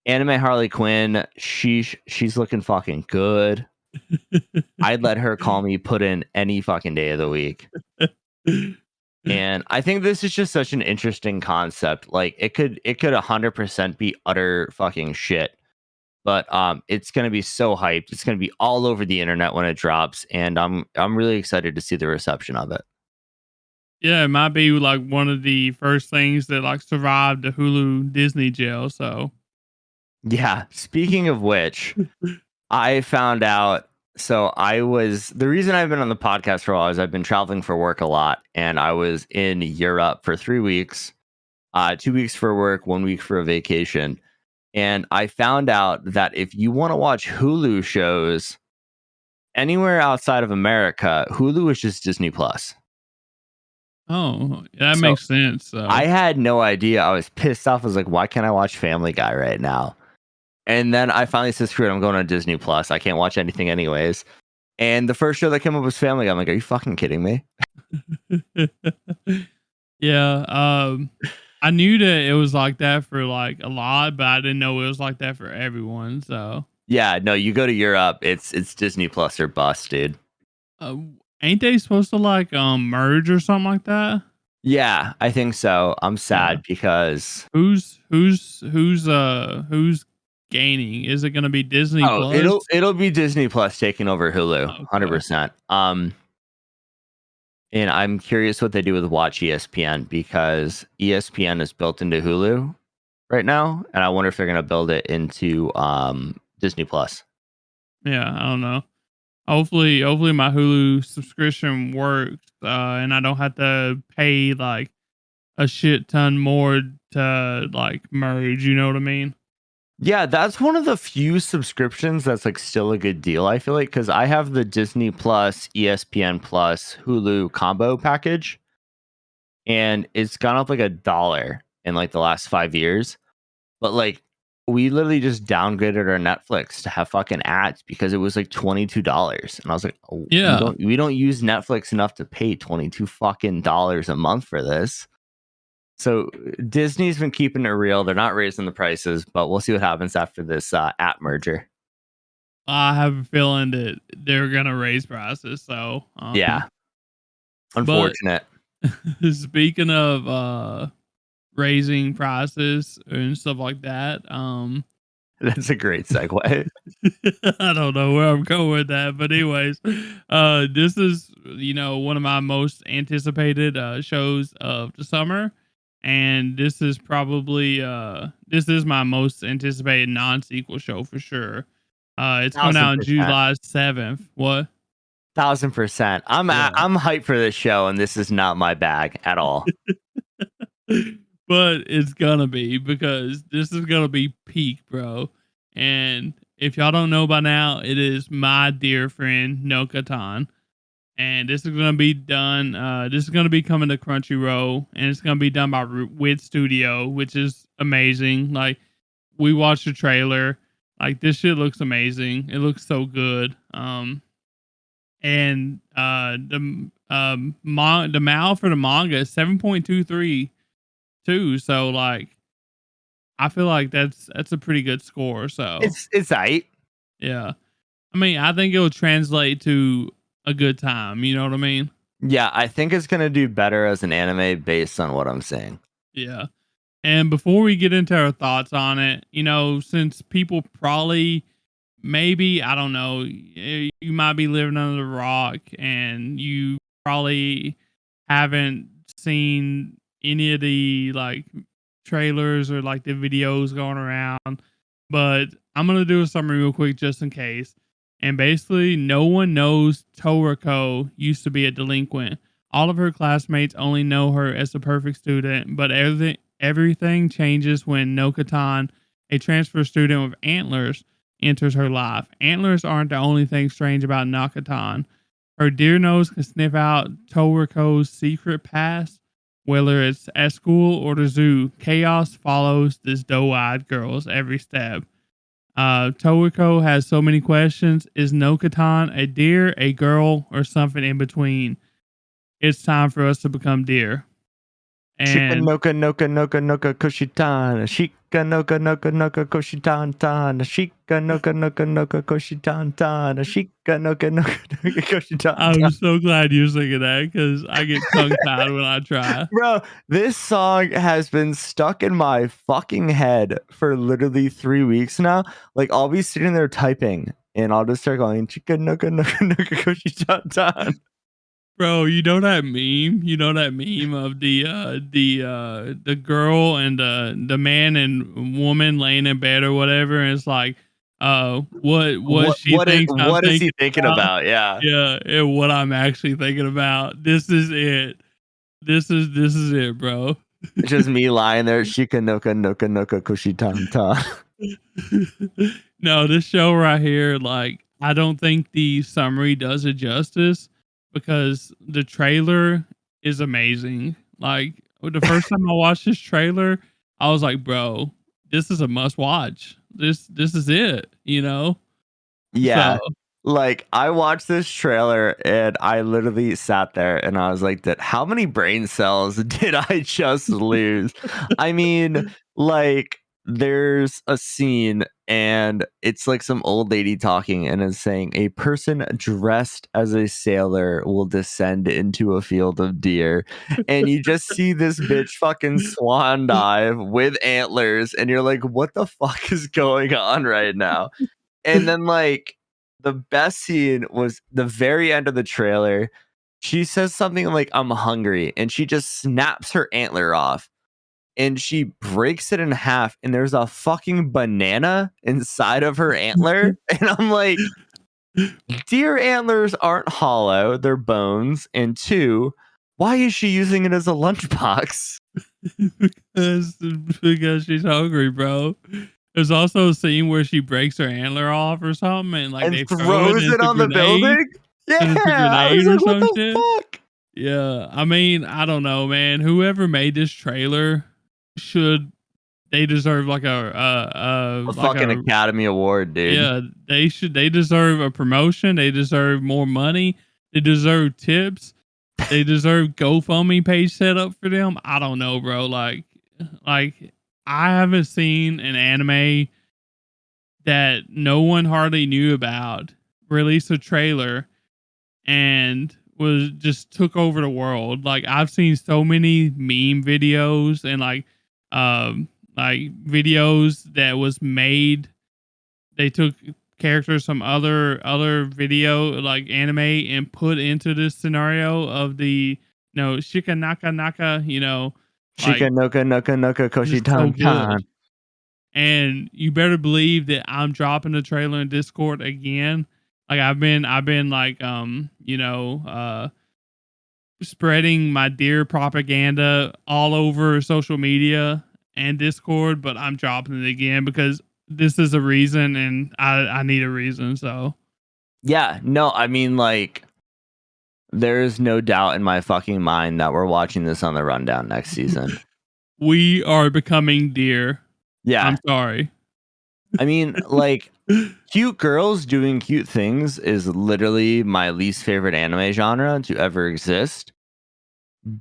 Anime Harley Quinn, she's looking fucking good. I'd let her call me put in any fucking day of the week. And I think this is just such an interesting concept. Like it could 100% be utter fucking shit. But it's going to be so hyped. It's going to be all over the internet when it drops and I'm really excited to see the reception of it. Yeah, it might be like one of the first things that like survived the Hulu Disney jail. So Yeah, speaking of which, I found out. So the reason I've been on the podcast for a while is I've been traveling for work a lot, and I was in Europe for 3 weeks, 2 weeks for work, 1 week for a vacation, and I found out that if you want to watch Hulu shows anywhere outside of America, Hulu is just Disney Plus. oh, that So makes sense. I So had no idea. I was pissed off. I was like, why can't I watch Family Guy right now? And then I finally said, screw it, I'm going on Disney Plus. I can't watch anything anyways. And the first show that came up was Family Guy. I'm like, are you fucking kidding me? yeah, I knew that it was like that for like a lot, but I didn't know it was like that for everyone. So Yeah, no, you go to Europe, it's Disney Plus or bust, dude. uh, ain't they supposed to like merge or something like that? Yeah, I think so. I'm Yeah. sad because Who's gaining? Is it gonna be Disney oh, Plus? it'll be Disney Plus taking over Hulu, Okay. 100%. And I'm curious what they do with Watch ESPN because ESPN is built into Hulu right now, and I wonder if they're gonna build it into Disney Plus. Yeah, I don't know. Hopefully my Hulu subscription works, and I don't have to pay like a shit ton more to like merge. You know what I mean? Yeah, that's one of the few subscriptions that's like still a good deal, I feel like, because I have the Disney Plus, ESPN Plus, Hulu combo package, and it's gone up like $1 in like the last 5 years. But like we literally just downgraded our Netflix to have fucking ads because it was like $22. And I was like, oh, we Yeah. don't use Netflix enough to pay 22 fucking dollars a month for this. So Disney's been keeping it real. They're not raising the prices, but we'll see what happens after this app merger. I have a feeling that they're gonna raise prices. So, Yeah, but unfortunate. speaking of raising prices and stuff like that, That's a great segue. I don't know where I'm going with that, but anyways, this is one of my most anticipated shows of the summer, and this is my most anticipated non-sequel show for sure. It's coming Thousand out on percent. July 7th. What? 1000%. Yeah. I'm hyped for this show, and this is not my bag at all. But it's gonna be because this is gonna be peak, bro. And if y'all don't know by now, it is my dear friend Nokatan. And this is gonna be done. This is gonna be coming to Crunchyroll, and it's gonna be done by Wit Studio, which is amazing. Like we watched the trailer. Like this shit looks amazing. It looks so good. And the MAL for the manga is 7.232. So like I feel like that's a pretty good score. So It's aight. yeah. I mean, I think it'll translate to a good time. You know what I mean? Yeah, I think it's gonna do better as an anime based on what I'm saying. Yeah. And before we get into our thoughts on it, since people probably, maybe, I don't know, you might be living under the rock and you probably haven't seen any of the like trailers or like the videos going around, but I'm going to do a summary real quick just in case. And basically, no one knows Toriko used to be a delinquent. All of her classmates only know her as the perfect student, but everything changes when Nokatan, a transfer student with antlers, enters her life. Antlers aren't the only thing strange about Nokatan. Her deer nose can sniff out Toriko's secret past, whether it's at school or the zoo. Chaos follows this doe-eyed girl's every step. Toriko has so many questions. Is Nokatan a deer, a girl, or something in between? It's time for us to become deer. Shika And noka noka noka noka koshitan. Shika noka noka noka koshitan tan. Shika noka noka noka koshitan tan. Shika noka noka noka koshitan I'm tan. so glad you're singing that because I get tongue tied when I try. Bro, this song has been stuck in my fucking head for literally 3 weeks now. Like I'll be sitting there typing and I'll just start going Shika noka noka noka koshitan tan. Bro, you know that meme? You know that meme of the girl and the man and woman laying in bed or whatever, and it's like, what she thinks I'm What is thinking he thinking about. about? Yeah. Yeah, and what I'm actually thinking about. This is it. This is it, bro. It's just me lying there. Shika noka noka noka koshitan tan. No, this show right here, like, I don't think the summary does it justice because the trailer is amazing. Like, the first time I watched this trailer, I was like, bro, this is a must watch. This is it. So Yeah. Like I watched this trailer and I literally sat there and I was like, how many brain cells did I just lose? I mean, like there's a scene and it's like some old lady talking and is saying a person dressed as a sailor will descend into a field of deer. And you just see this bitch fucking swan dive with antlers and you're like, what the fuck is going on right now? And then like the best scene was the very end of the trailer. She says something like, I'm hungry, and she just snaps her antler off and she breaks it in half, and there's a fucking banana inside of her antler. And I'm like, deer antlers aren't hollow, they're bones. And two, why is she using it as a lunchbox? because because she's hungry, bro. There's also a scene where she breaks her antler off or something, and like And they throw it throws and it it's a on the grenade, building? and Yeah. it's a I was grenade or like, what some the shit. fuck? Yeah, I mean, I don't know, man. Whoever made this trailer should they deserve like A like fucking a Academy Award, dude. yeah, they deserve a promotion, they deserve more money, they deserve tips, they deserve GoFundMe page set up for them. I don't know, bro. Like I haven't seen an anime that no one hardly knew about release a trailer and was just took over the world. Like I've seen so many meme videos and like videos that was made. They took characters from other video like anime and put into this scenario of the shika naka Shika like noka noka noka koshi just so tan good. tan. And you better believe that I'm dropping the trailer in Discord again. Like I've been like spreading my deer propaganda all over social media and Discord, but I'm dropping it again because this is a reason and I need a reason. So Yeah, no, I mean, like, there is no doubt in my fucking mind that we're watching this on the rundown next season. we are becoming deer. Yeah, I'm sorry. I mean, like, cute girls doing cute things is literally my least favorite anime genre to ever exist.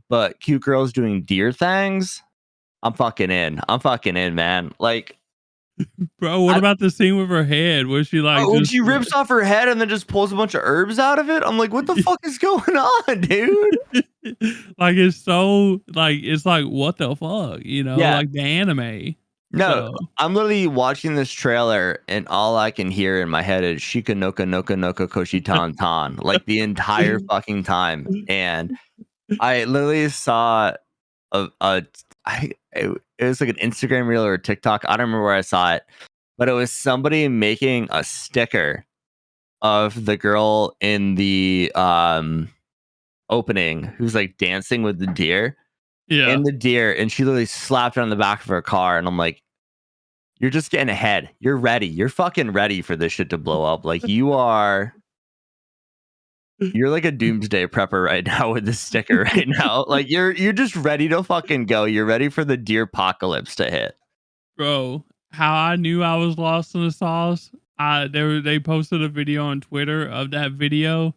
But cute girls doing deer things, I'm fucking in. I'm fucking in, man. Like, Bro, what I, about the scene with her head where she like when just she rips off her head and then just pulls a bunch of herbs out of it, I'm like, what the fuck is going on, dude? like it's so like it's like what the fuck, Yeah, like the anime. no, So I'm literally watching this trailer and all I can hear in my head is Shika Noka Noka Noka Koshi Tan Tan like the entire fucking time. And I literally saw a it was like an Instagram reel or a TikTok. I don't remember where I saw it, but it was somebody making a sticker of the girl in the opening who's like dancing with the deer yeah, and she literally slapped it on the back of her car and I'm like, you're just getting ahead. You're ready. You're fucking ready for this shit to blow up. Like you're like a doomsday prepper right now with this sticker right now. Like you're just ready to fucking go. You're ready for the deer apocalypse to hit. bro. How I knew I was lost in the sauce. They posted a video on Twitter of that video,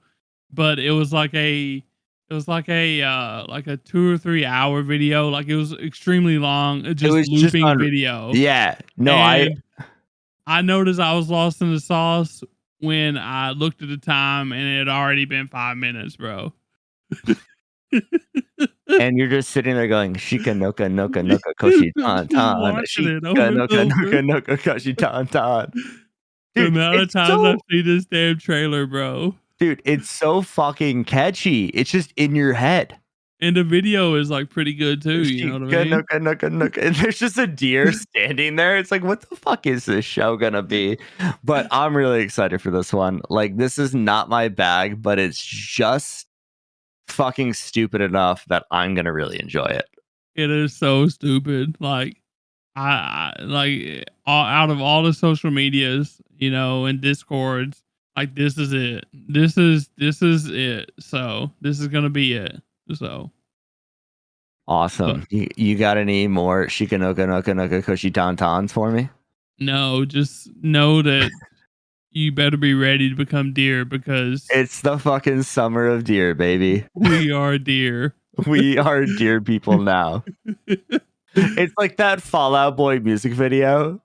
but it was like a 2 or 3 hour video. Like it was extremely long, It just was just looping on video. yeah. No, And I noticed I was lost in the sauce when I looked at the time and it had already been 5 minutes, bro. and you're just sitting there going, Shika Noka Noka Noka Koshi I'm Tan just Tan. watching it Shika over and Noka over. Noka Noka Koshi Tan Tan. The Dude, amount of it's times I've so seen this damn trailer, bro. it's so fucking catchy. It's just in your head. And the video is like pretty good too, you know what I Shika mean? Noka Noka Noka. And there's just a deer standing there. It's like, what the fuck is this show gonna be? But I'm really excited for this one. Like, this is not my bag, but it's just fucking stupid enough that I'm gonna really enjoy it. It is so stupid. Like I like out of all the social medias, and discords, like this is it. This is it. So this is gonna be it. So but Awesome. You got any more Shika Noka Noka Noka Koshi Tauntauns for me? no, just know that you better be ready to become deer because It's the fucking summer of deer, baby. we are deer. We are deer people now. It's like that Fallout Boy music video.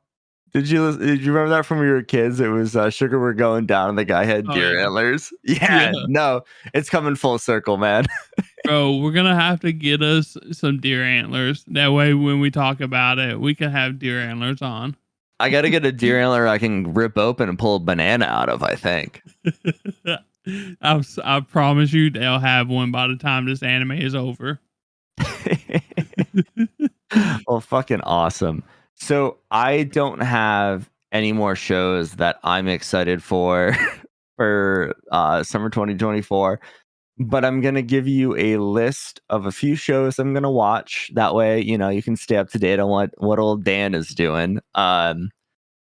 Did you remember that from when we were kids? It was Sugar We're Going Down and the guy had Oh deer yeah. antlers. Yeah, Yeah. no, it's coming full circle, man. Bro, we're gonna have to get us some deer antlers. That way when we talk about it, we can have deer antlers on. I gotta get a deer antler I can rip open and pull a banana out of, I think. I promise you they'll have one by the time this anime is over. Well, fucking awesome. So I don't have any more shows that I'm excited for for summer 2024, but I'm gonna give you a list of a few shows I'm gonna watch. That way, you can stay up to date on what old Dan is doing. I'm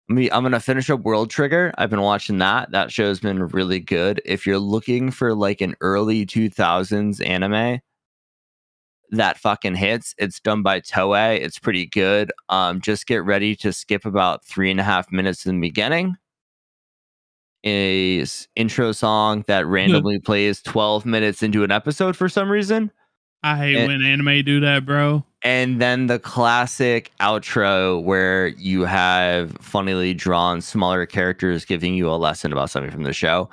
gonna finish up World Trigger. I've been watching that. That show's been really good. If you're looking for like an early 2000s anime that fucking hits, it's done by Toei. It's pretty good. Just get ready to skip about 3.5 minutes in the beginning. Intro song that randomly plays 12 minutes into an episode for some reason. I hate And, when anime do that, bro. and then the classic outro where you have funnily drawn smaller characters giving you a lesson about something from the show.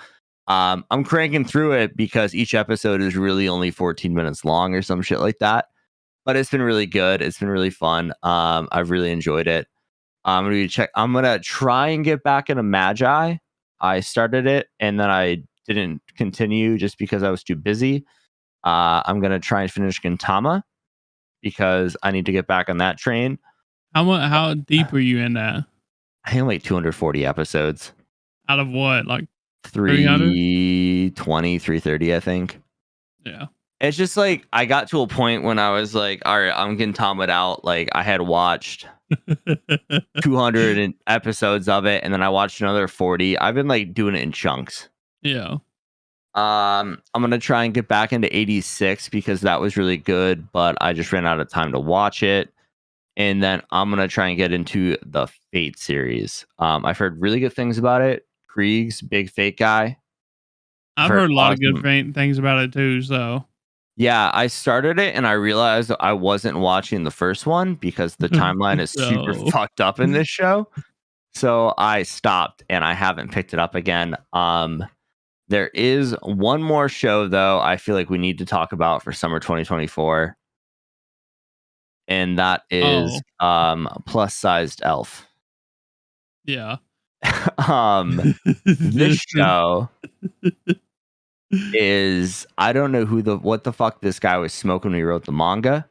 I'm cranking through it because each episode is really only 14 minutes long or some shit like that. But it's been really good. It's been really fun. I've really enjoyed it. I'm gonna try and get back into Magi. I started it and then I didn't continue just because I was too busy. I'm gonna try and finish Gintama because I need to get back on that train. How deep are you in that? I think like 240 episodes, Out of what? Like 300? 320, 330, I think. Yeah. It's just like I got to a point when I was like, all right, I'm getting Gintama out. Like I had watched 200 episodes of it and then I watched another 40. I've been like doing it in chunks. Yeah. I'm gonna try and get back into 86 because that was really good, but I just ran out of time to watch it. and then I'm gonna try and get into the Fate series. I've heard really good things about it. Krieg's big Fate guy. I've I've heard heard a lot of good awesome. things about it too. So, Yeah, I started it and I realized I wasn't watching the first one because the timeline is super so fucked up in this show. So I stopped and I haven't picked it up again. There is one more show though I feel like we need to talk about for summer 2024, and that is oh Plus Sized Elf. yeah. um this show is, I don't know what the fuck this guy was smoking when he wrote the manga.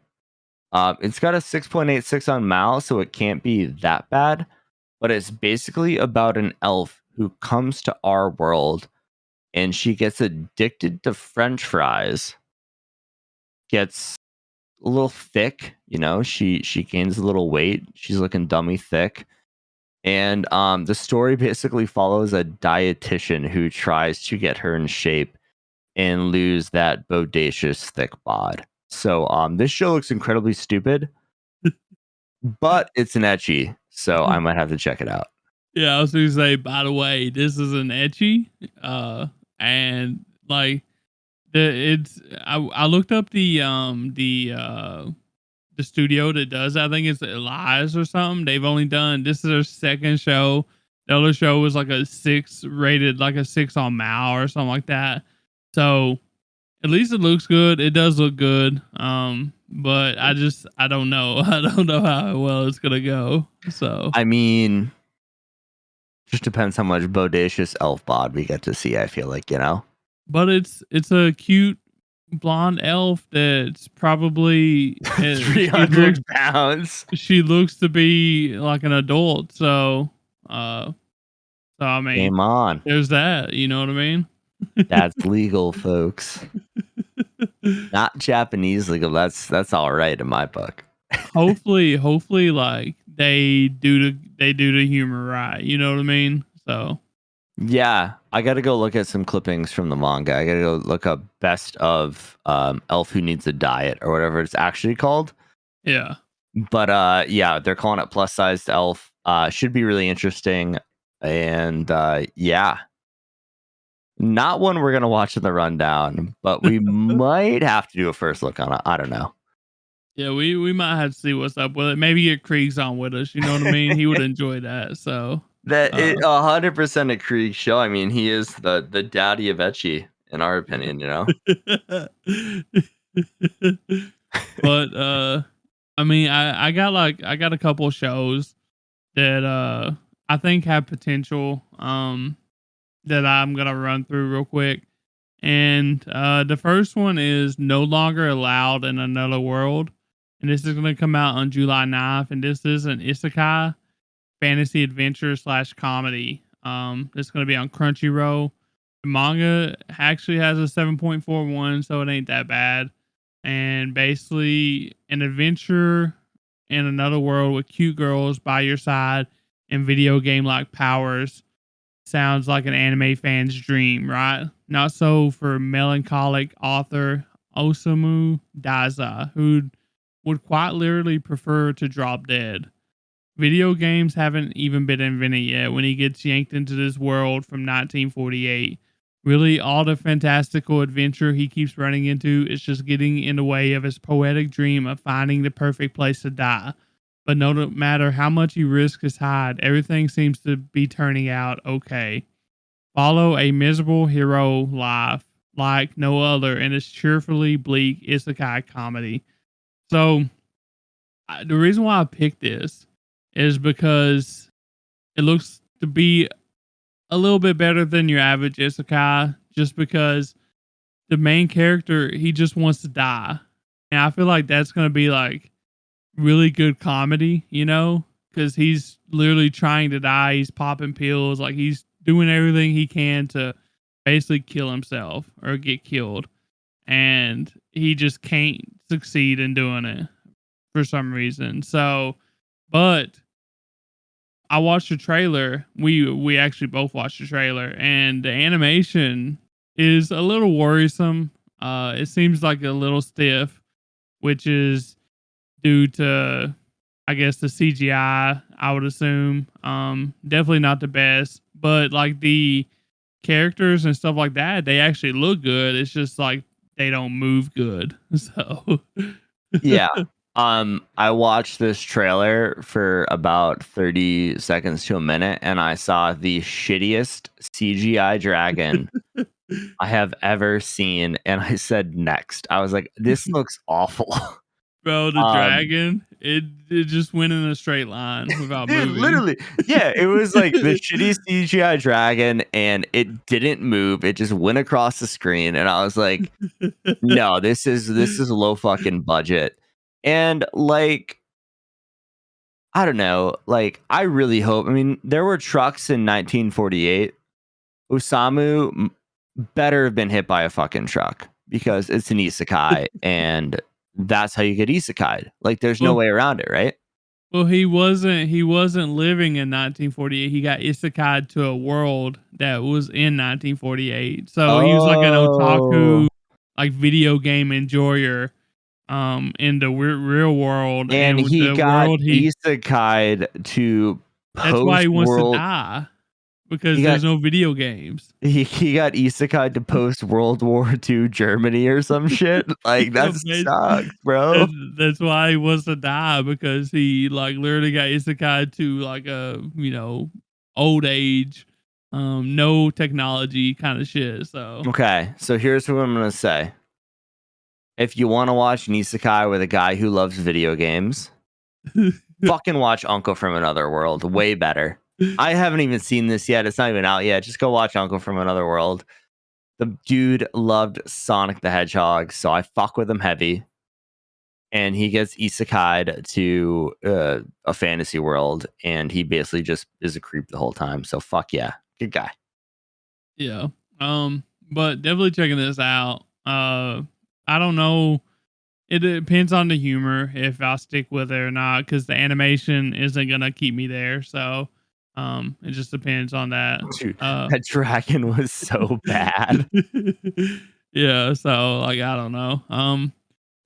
It's got a 6.86 on Mal, so it can't be that bad, but it's basically about an elf who comes to our world and she gets addicted to French fries, gets a little thick, she gains a little weight, she's looking dummy thick. And the story basically follows a dietitian who tries to get her in shape and lose that bodacious thick bod. So this show looks incredibly stupid, but it's an ecchi, so I might have to check it out. Yeah, I was gonna say, by the way, this is an etchy. And like it's I looked up the studio that does it. I think it's Lies or something. They've only done, this is their second show. The other show was like a 6 rated, like a 6 on Mal or something like that. So at least it looks good. It does look good. But I don't know. I don't know how well it's gonna go. So, I mean, just depends how much bodacious elf bod we get to see, I feel like, but it's a cute blonde elf that's probably she 300 pounds. she looks to be like an adult. So, I mean, Game on. there's that. You know what I mean? That's legal, folks. Not Japanese legal. That's all right in my book. hopefully, like they do the humor right. You know what I mean? So Yeah, I got to go look at some clippings from the manga. I got to go look up best of Elf Who Needs a Diet or whatever it's actually called. yeah. But yeah, they're calling it Plus Sized Elf. Should be really interesting. And yeah, not one we're gonna watch in the rundown, but we might have to do a first look on it. I don't know. Yeah, we might have to see what's up with it. Maybe get Kriegs on with us. You know what I mean? He would enjoy that. So, That uh, it 100% a Krieg show. I mean, he is the daddy of ecchi, in our opinion. but I mean, I got a couple shows that I think have potential that I'm gonna run through real quick. And the first one is No Longer Allowed in Another World. And this is going to come out on July 9th. And this is an isekai fantasy adventure slash comedy. It's going to be on Crunchyroll. The manga actually has a 7.41, so it ain't that bad. And basically, an adventure in another world with cute girls by your side and video game like powers. Sounds like an anime fan's dream, right? Not so for melancholic author Osamu Daiza, who would quite literally prefer to drop dead. Video games haven't even been invented yet when he gets yanked into this world from 1948. Really, all the fantastical adventure he keeps running into is just getting in the way of his poetic dream of finding the perfect place to die. But no matter how much he risks his hide, everything seems to be turning out okay. Follow a miserable hero life like no other in this cheerfully bleak isekai comedy. So, the reason why I picked this is because it looks to be a little bit better than your average isekai, just because the main character, he just wants to die. And I feel like that's going to be like really good comedy, because he's literally trying to die. He's popping pills, like he's doing everything he can to basically kill himself or get killed. And he just can't succeed in doing it for some reason. So, but I watched the trailer. We actually both watched the trailer, and the animation is a little worrisome. It seems like a little stiff, which is due to I guess the CGI, I would assume, definitely not the best, but like the characters and stuff like that, they actually look good. It's just like they don't move good. So Yeah. I watched this trailer for about 30 seconds to a minute, and I saw the shittiest CGI dragon I have ever seen, and I said next. I was like, "This looks awful." bro, the Um, dragon, it just went in a straight line without dude, moving. literally, yeah, it was like the shitty CGI dragon, and it didn't move. It just went across the screen, and I was like, "No, this is low fucking budget." And like, I don't know, like, I really hope. I mean, there were trucks in 1948. Osamu better have been hit by a fucking truck because it's an isekai, and that's how you get isekai'd. Like, there's no Well, way around it, right? well, he wasn't living in 1948. He got isekai'd to a world that was in 1948. So he was like an Oh, otaku, like video game enjoyer, in the real world, and and with he the got world he isekai'd to that's why he wants to post-world. die He because got there's no video games. he got isekai'd to post-World War II Germany or some shit. Like, Yeah, that sucks, bro. that's why he wants to die because he like literally got isekai to like a old age, no technology kind of shit. So Okay, so here's what I'm gonna say. If you wanna watch an isekai with a guy who loves video games, fucking watch Uncle from Another World. Way better. I haven't even seen this yet. It's not even out yet. Just go watch Uncle from Another World. The dude loved Sonic the Hedgehog, so I fuck with him heavy. And he gets isekai'd to a fantasy world, and he basically just is a creep the whole time. So fuck yeah, good guy. yeah, but definitely checking this out. I don't know. It depends on the humor if I'll stick with it or not because the animation isn't gonna keep me there. So, it just depends on that. Dude, Uh, that dragon was so bad. yeah. So like I don't know.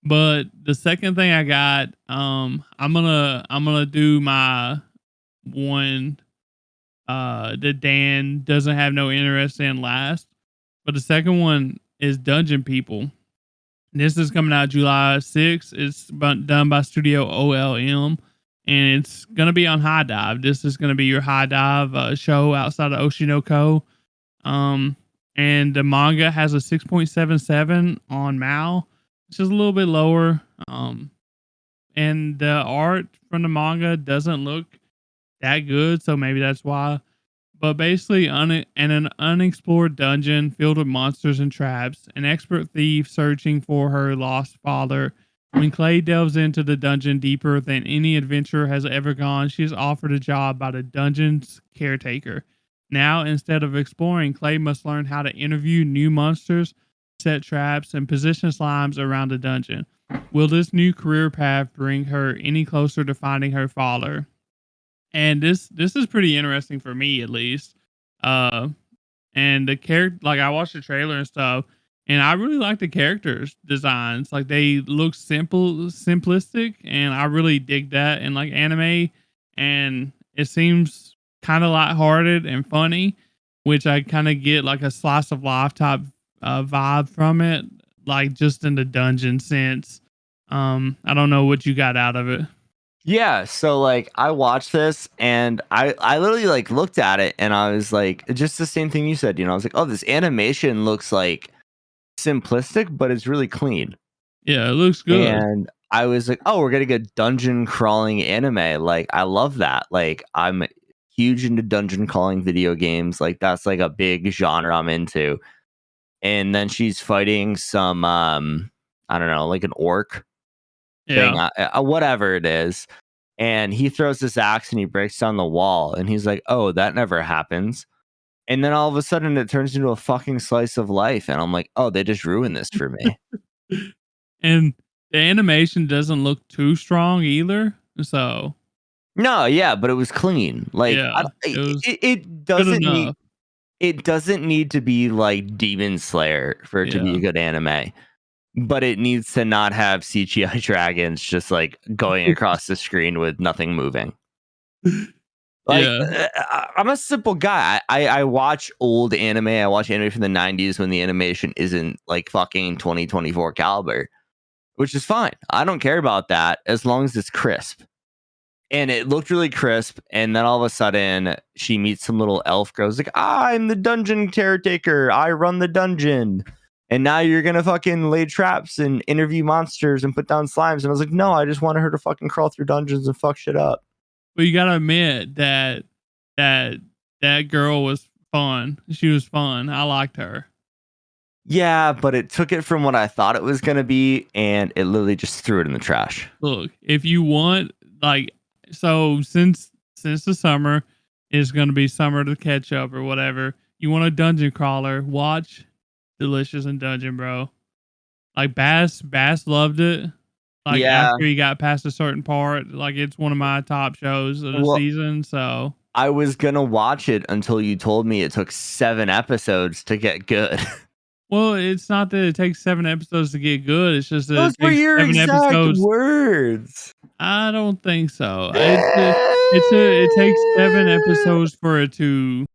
But the second thing I got, I'm gonna do my one that Dan doesn't have no interest in last. But the second one is Dungeon People. This is coming out July 6th. It's done by Studio OLM, and it's gonna be on High Dive. This is gonna be your High Dive show outside of Oshinoko. Um, and the manga has a 6.77 on Mal, which is a little bit lower. And the art from the manga doesn't look that good, so maybe that's why. But basically, in an unexplored dungeon filled with monsters and traps, an expert thief searching for her lost father. When Clay delves into the dungeon deeper than any adventurer has ever gone, she is offered a job by the dungeon's caretaker. Now, instead of exploring, Clay must learn how to interview new monsters, set traps, and position slimes around the dungeon. Will this new career path bring her any closer to finding her father? And this is pretty interesting for me at least. Uh, and the character, like I watched the trailer and stuff, and I really like the characters designs. Like they look simplistic, and I really dig that in like anime. And it seems kind of lighthearted and funny, which I kind of get like a slice of life type vibe from it, like just in the dungeon sense. I don't know what you got out of it. Yeah, so like I watched this, and I literally like looked at it, and I was like, just the same thing you said. I was like, oh, this animation looks like simplistic, but it's really clean. Yeah, it looks good. And I was like, oh, we're getting a dungeon crawling anime. Like, I love that. Like, I'm huge into dungeon crawling video games. Like, that's like a big genre I'm into. And then she's fighting some I don't know, like an orc thing, Yeah. whatever it is. And he throws this axe and he breaks down the wall, and he's like, oh, that never happens. And then all of a sudden it turns into a fucking slice of life, and I'm like, oh, they just ruined this for me. And the animation doesn't look too strong either. So, No, yeah, but it was clean. Like, yeah, it was it good doesn't need enough. it doesn't need to be like Demon Slayer for it to be a Yeah. good anime. but it needs to not have CGI dragons just like going across the screen with nothing moving. Like, Yeah. I'm a simple guy. I watch old anime. I watch anime from the 90s when the animation isn't like fucking 2024 caliber, which is fine. I don't care about that as long as it's crisp. And it looked really crisp. And then all of a sudden, she meets some little elf girl. It's like, I'm the dungeon caretaker. I run the dungeon. And now you're going to fucking lay traps and interview monsters and put down slimes. And I was like, no, I just wanted her to fucking crawl through dungeons and fuck shit up. But you gotta admit that girl was fun. She was fun. I liked her. Yeah, but it took it from what I thought it was going to be. And it literally just threw it in the trash. Look, if you want, like, so since the summer is gonna be summer to catch up or whatever, you want a dungeon crawler, watch Delicious in Dungeon, bro. Like Bass loved it. Like Yeah. after he got past a certain part, like it's one of my top shows of the Well, season. So I was going to watch it until you told me it took 7 episodes to get good. well, it's not that it takes 7 episodes to get good. It's just that Those it were takes your 7 exact episodes. words. I don't think so. It takes 7 episodes for it to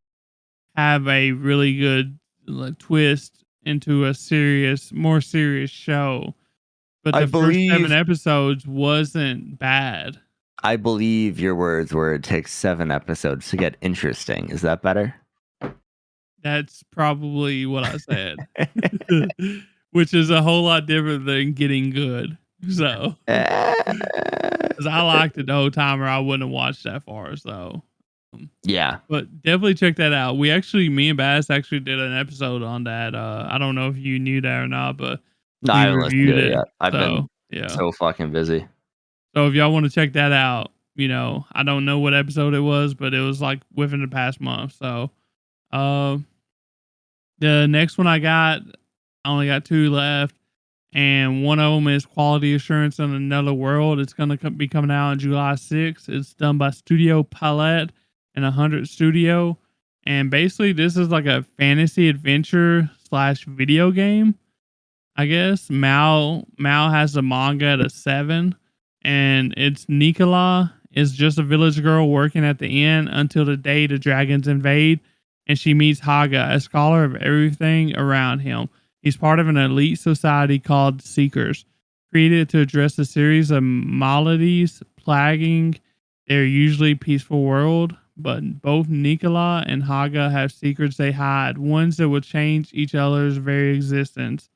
have a really good like, twist into a more serious show. But I the first 7 believe episodes wasn't bad. I believe your words were it takes 7 episodes to get interesting. Is that better? That's probably what I said. Which is a whole lot different than getting good. So, because I liked it the whole time, or I wouldn't have watched that far. So, Yeah. but definitely check that out. Me and Bass actually did an episode on that. I don't know if you knew that or not, but No, I we haven't listened reviewed to it it. yet. I've been So, yeah. so fucking busy. So if y'all want to check that out, I don't know what episode it was, but it was like within the past month. So, uh, the next one I only got 2 left, and one of them is Quality Assurance in Another World. It's gonna be coming out on July 6th. It's done by Studio Palette and 100 Studio, and basically this is like a fantasy adventure slash video game. I guess Mal has the manga at a 7, and it's Nicola is just a village girl working at the inn until the day the dragons invade, and she meets Haga, a scholar of everything around him. He's part of an elite society called Seekers, created to address a series of maladies plaguing their usually peaceful world. But both Nicola and Haga have secrets they hide, ones that will change each other's very existence.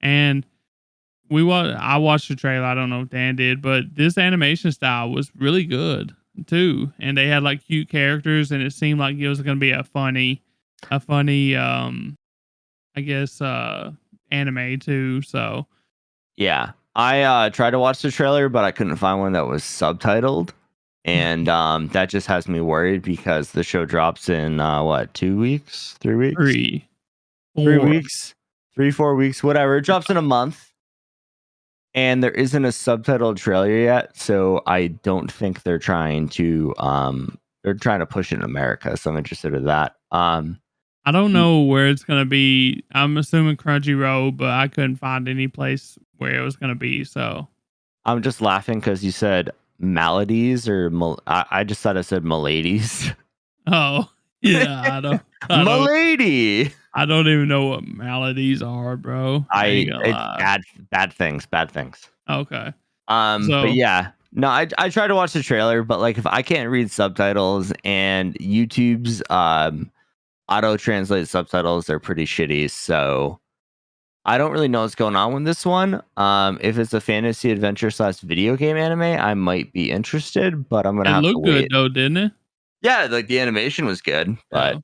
And I watched the trailer. I don't know if Dan did, but this animation style was really good too. And they had like cute characters, and it seemed like it was going to be a funny, I guess, anime too. So Yeah. I tried to watch the trailer, but I couldn't find one that was subtitled. And that just has me worried because the show drops in 2 weeks, 3 weeks, 3, 3 4. weeks, 3, 4 weeks, whatever. It drops in a month. And there isn't a subtitled trailer yet, so I don't think they're trying to push it in America. So I'm interested in that. I don't know where it's going to be. I'm assuming Crunchyroll, but I couldn't find any place where it was going to be. So I'm just laughing because you said maladies I just thought I said maladies. oh yeah, Malady. I don't even know what maladies are, bro. I ain't gonna It's lie. bad things. Okay. But So yeah. No, I tried to watch the trailer, but like if I can't read subtitles and YouTube's auto translate subtitles are pretty shitty, so I don't really know what's going on with this one. If it's a fantasy adventure slash video game anime, I might be interested, but I'm gonna it have to looked good wait. though, didn't it? Yeah, like the animation was good, but Yeah.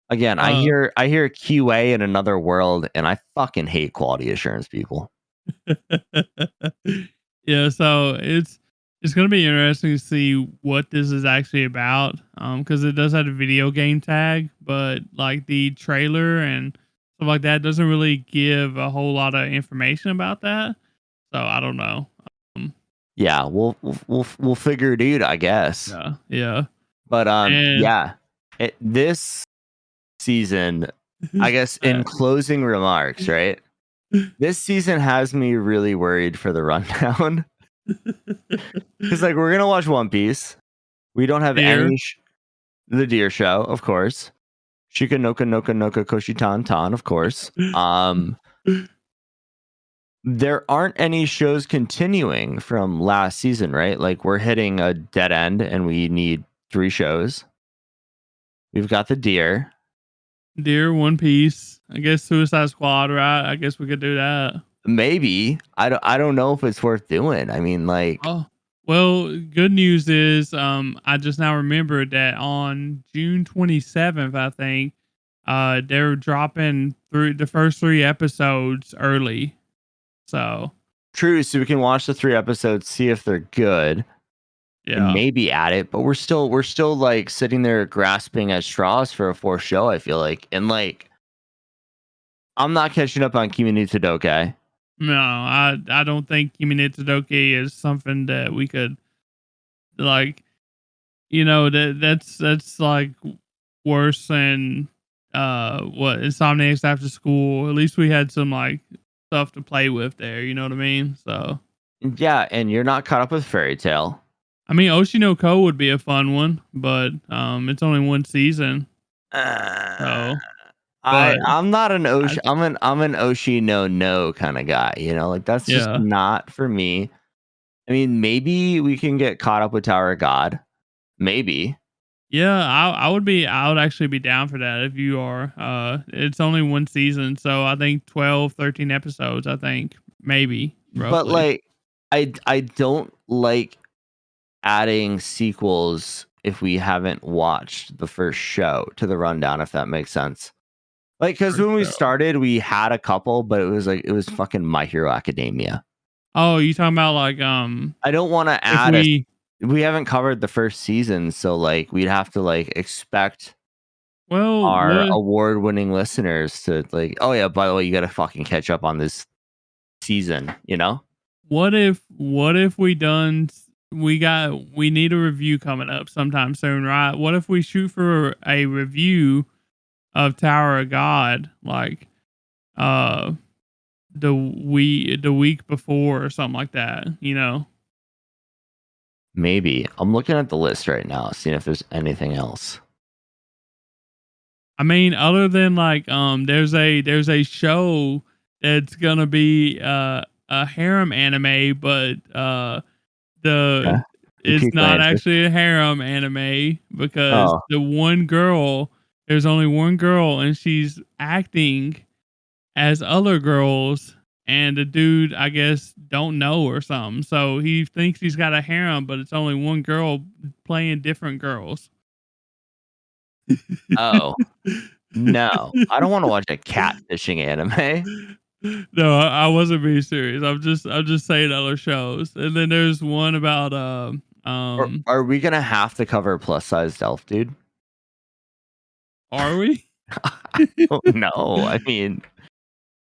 again, I Uh, hear QA in Another World, and I fucking hate quality assurance people. yeah. So it's gonna be interesting to see what this is actually about. Because it does have a video game tag, but like the trailer and stuff like that doesn't really give a whole lot of information about that. So I don't know. Um, Yeah, we'll figure it out, I guess. yeah, yeah. But And yeah, this season, I guess in closing remarks, right? This season has me really worried for the rundown. Because like we're gonna watch One Piece. We don't have Deer. any the Deer Show, of course. Shika Noka Noka Noka Koshi Tan Tan, of course. There aren't any shows continuing from last season, right? Like we're hitting a dead end and we need 3 shows. We've got the Deer. Deer, One Piece. I guess Suicide Squad, right? I guess we could do that. Maybe. I don't know if it's worth doing. I mean, like Oh, well, good news is I just now remembered that on June 27th, I think, they're dropping through the first 3 episodes early. So, true, so we can watch the 3 episodes, see if they're good, and yeah. maybe add it, but we're still like sitting there grasping at straws for a 4th show, I feel like. And like I'm not catching up on Kimi no Todoke. No, I don't think Kimi no Todoke is something that we could like, that's like worse than what Insomniacs After School. At least we had some like stuff to play with there, you know what I mean? So Yeah, and you're not caught up with Fairy Tale. I mean Oshinoko would be a fun one, but it's only 1 season. Uh, So but I'm not an I I'm an Oshi no kind of guy, you know? Like that's just yeah. not for me. I mean, maybe we can get caught up with Tower of God. Maybe. Yeah, I would actually be down for that if you are. It's only 1 season, so I think 12, 13 episodes, I think, maybe, But roughly. like I don't like adding sequels if we haven't watched the first show to the rundown, if that makes sense. Like, because For when we sure. started, we had a couple, but it was fucking My Hero Academia. Oh, you talking about like I don't want to if add a. we We haven't covered the first season, so like we'd have to like expect well, our what award-winning listeners to like, oh yeah, by the way, you got to fucking catch up on this season, you know? what if we need a review coming up sometime soon, right? What if we shoot for a review of Tower of God like uh the week before or something like that, you know? Maybe. I'm looking at the list right now, seeing if there's anything else. I mean, other than like, there's a show that's gonna be a harem anime, but Okay. the You it's piqued my not interest. actually a harem anime because Oh, there's only one girl and she's acting as other girls, and the dude I guess don't know or something. So he thinks he's got a harem, but it's only one girl playing different girls. oh, no. I don't want to watch a catfishing anime. No, I wasn't being serious. I'm just saying other shows. And then there's one about Or are we gonna have to cover plus sized elf, dude? are we? I don't know. I mean,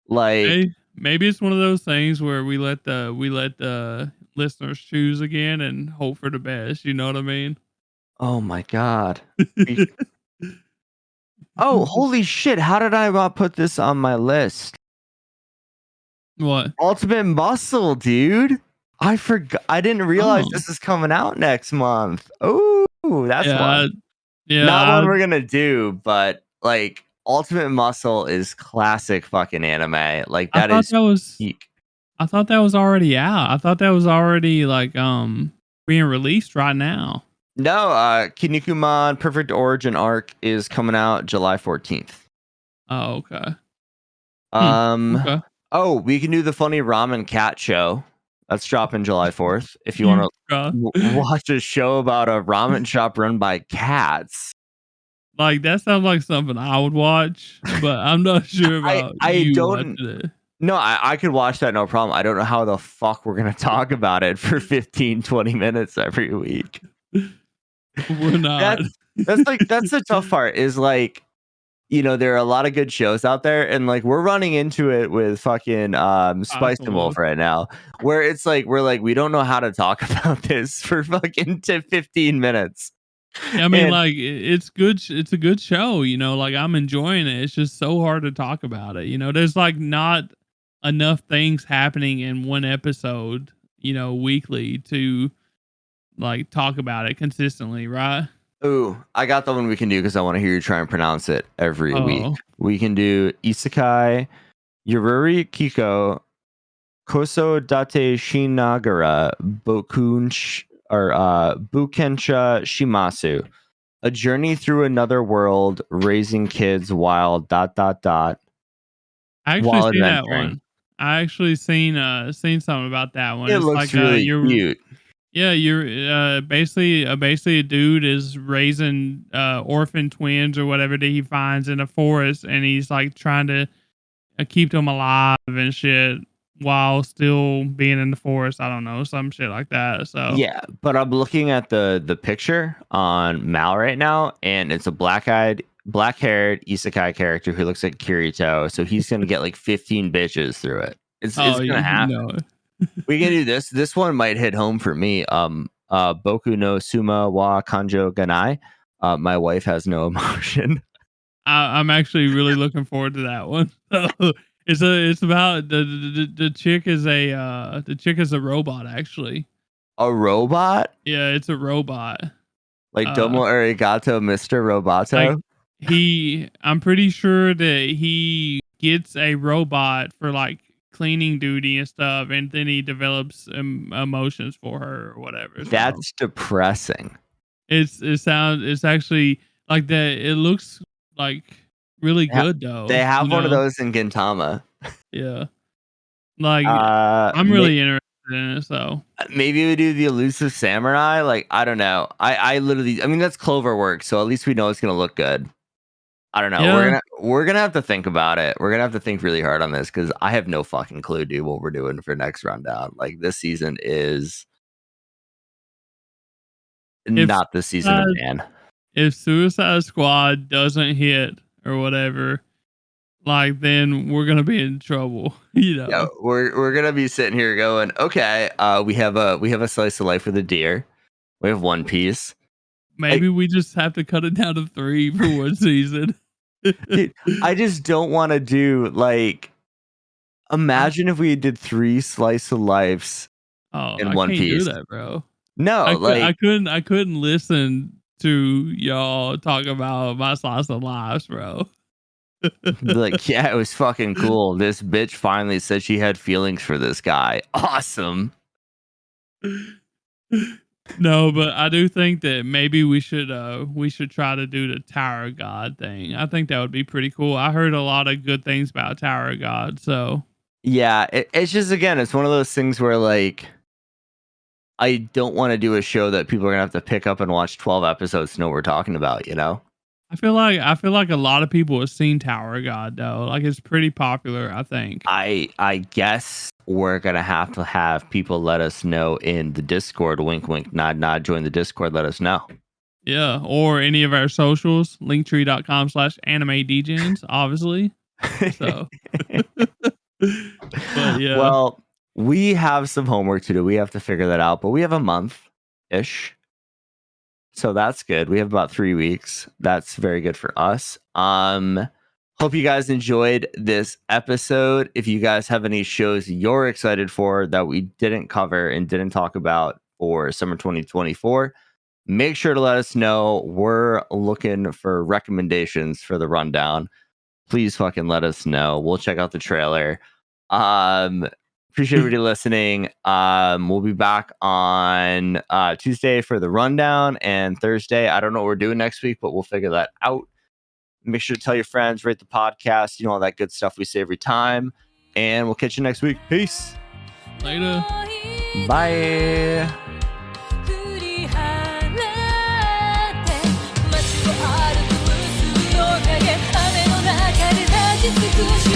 like, Maybe it's one of those things where we let the listeners choose again and hope for the best. You know what I mean? oh my god. We- Oh, holy shit! How did I not put this on my list? What? Ultimate Muscle, dude. I forgot. I didn't realize Oh, this is coming out next month. Oh, that's one. yeah, yeah. Not one we're gonna do, but like Ultimate Muscle is classic fucking anime. Like I that thought is that was peak. I thought that was already out. I thought that was already like being released right now. No, Kinnikuman Perfect Origin Arc is coming out July 14th. Oh, okay. Hmm. Um, Okay. oh, we can do the funny ramen cat show. That's dropping July 4th. If you want You to uh, watch a show about a ramen shop run by cats. like that sounds like something I would watch, but I'm not sure about I you don't. watching it. No, I could watch that, no problem. I don't know how the fuck we're gonna talk about it for 15, 20 minutes every week. We're not. That's the tough part is like, you know, there are a lot of good shows out there, and like we're running into it with fucking Spice and Possible. Wolf right now, where it's like we're like, we don't know how to talk about this for fucking 15 minutes. I mean, And like it's good. It's a good show, you know. Like I'm enjoying it. It's just so hard to talk about it. You know, there's like not. enough things happening in one episode, weekly to like talk about it consistently, right? Ooh, I got the one we can do because I want to hear you try and pronounce it every week. Oh, We can do Isekai, Yururi Kiko, Koso Date Shinagara, Bukensha Shimasu. A journey through another world, raising kids while ... I actually while seen that adventuring. one. I actually seen something about that one. It It's looks like really you're cute. yeah, you're basically a dude is raising orphan twins or whatever that he finds in a forest, and he's like trying to keep them alive and shit while still being in the forest. I don't know, some shit like that. So, Yeah, but I'm looking at the picture on Mal right now, and it's a black-haired isekai character who looks like Kirito. So he's gonna get like 15 bitches through it. It's oh, gonna happen. no. We can do this. This one might hit home for me. Boku no Suma wa Kanjo Ganai. My wife has no emotion. I'm actually really looking forward to that one. So it's about the chick is a robot actually. A robot? Yeah, it's a robot. Like Uh, Domo Arigato, Mr. like Roboto? I'm pretty sure that he gets a robot for like cleaning duty and stuff, and then he develops emotions for her or whatever. So That's depressing. it's actually like that. It looks like really Ha- good They though. have one of those in Gintama. Yeah. Like, I'm May- really interested in it, so maybe we do the elusive samurai. Like, I don't know. I literally, I mean, that's Cloverworks, so at least we know it's gonna look good. I don't know. yeah, We're gonna have to think about it. We're gonna have to think really hard on this because I have no fucking clue, dude, what we're doing for next rundown. Like, this season is if not the season of Suicide Dan. if Suicide Squad doesn't hit or whatever, like, then we're gonna be in trouble, Yeah, we're gonna be sitting here going, okay, we have a slice of life with a deer. We have One Piece. Maybe we just have to cut it down to 3 for one season. Dude, I just don't want to do like. I Imagine if we did 3 slice of lives Oh, in I One can't do Piece. that, bro. No, like I couldn't listen to y'all talk about my slice of lives, bro. like yeah, it was fucking cool. This bitch finally said she had feelings for this guy. Awesome. No, but I do think that maybe we should try to do the Tower of God thing. I think that would be pretty cool. I heard a lot of good things about Tower of God, so Yeah, it's just again, it's one of those things where like I don't want to do a show that people are gonna have to pick up and watch 12 episodes to know what we're talking about, you know? I feel like a lot of people have seen Tower of God though. Like it's pretty popular, I think. I guess we're gonna have to have people let us know in the Discord. Wink, wink, nod, nod. Join the Discord. Let us know. Yeah, or any of our socials, linktree.com/anime degens, obviously. So, but yeah, Well, we have some homework to do. We have to figure that out, but we have a month ish. So that's good. We have about 3 weeks. That's very good for us. Hope you guys enjoyed this episode. If you guys have any shows you're excited for that we didn't cover and didn't talk about for summer 2024, make sure to let us know. We're looking for recommendations for the rundown. Please fucking let us know. We'll check out the trailer. Appreciate everybody listening. We'll be back on Tuesday for the rundown, and Thursday, I don't know what we're doing next week, but we'll figure that out. Make sure to tell your friends, rate the podcast, all that good stuff we say every time. And we'll catch you next week. Peace. later. Bye. 振り払って街を歩く無数の影雨の中で立ち尽くし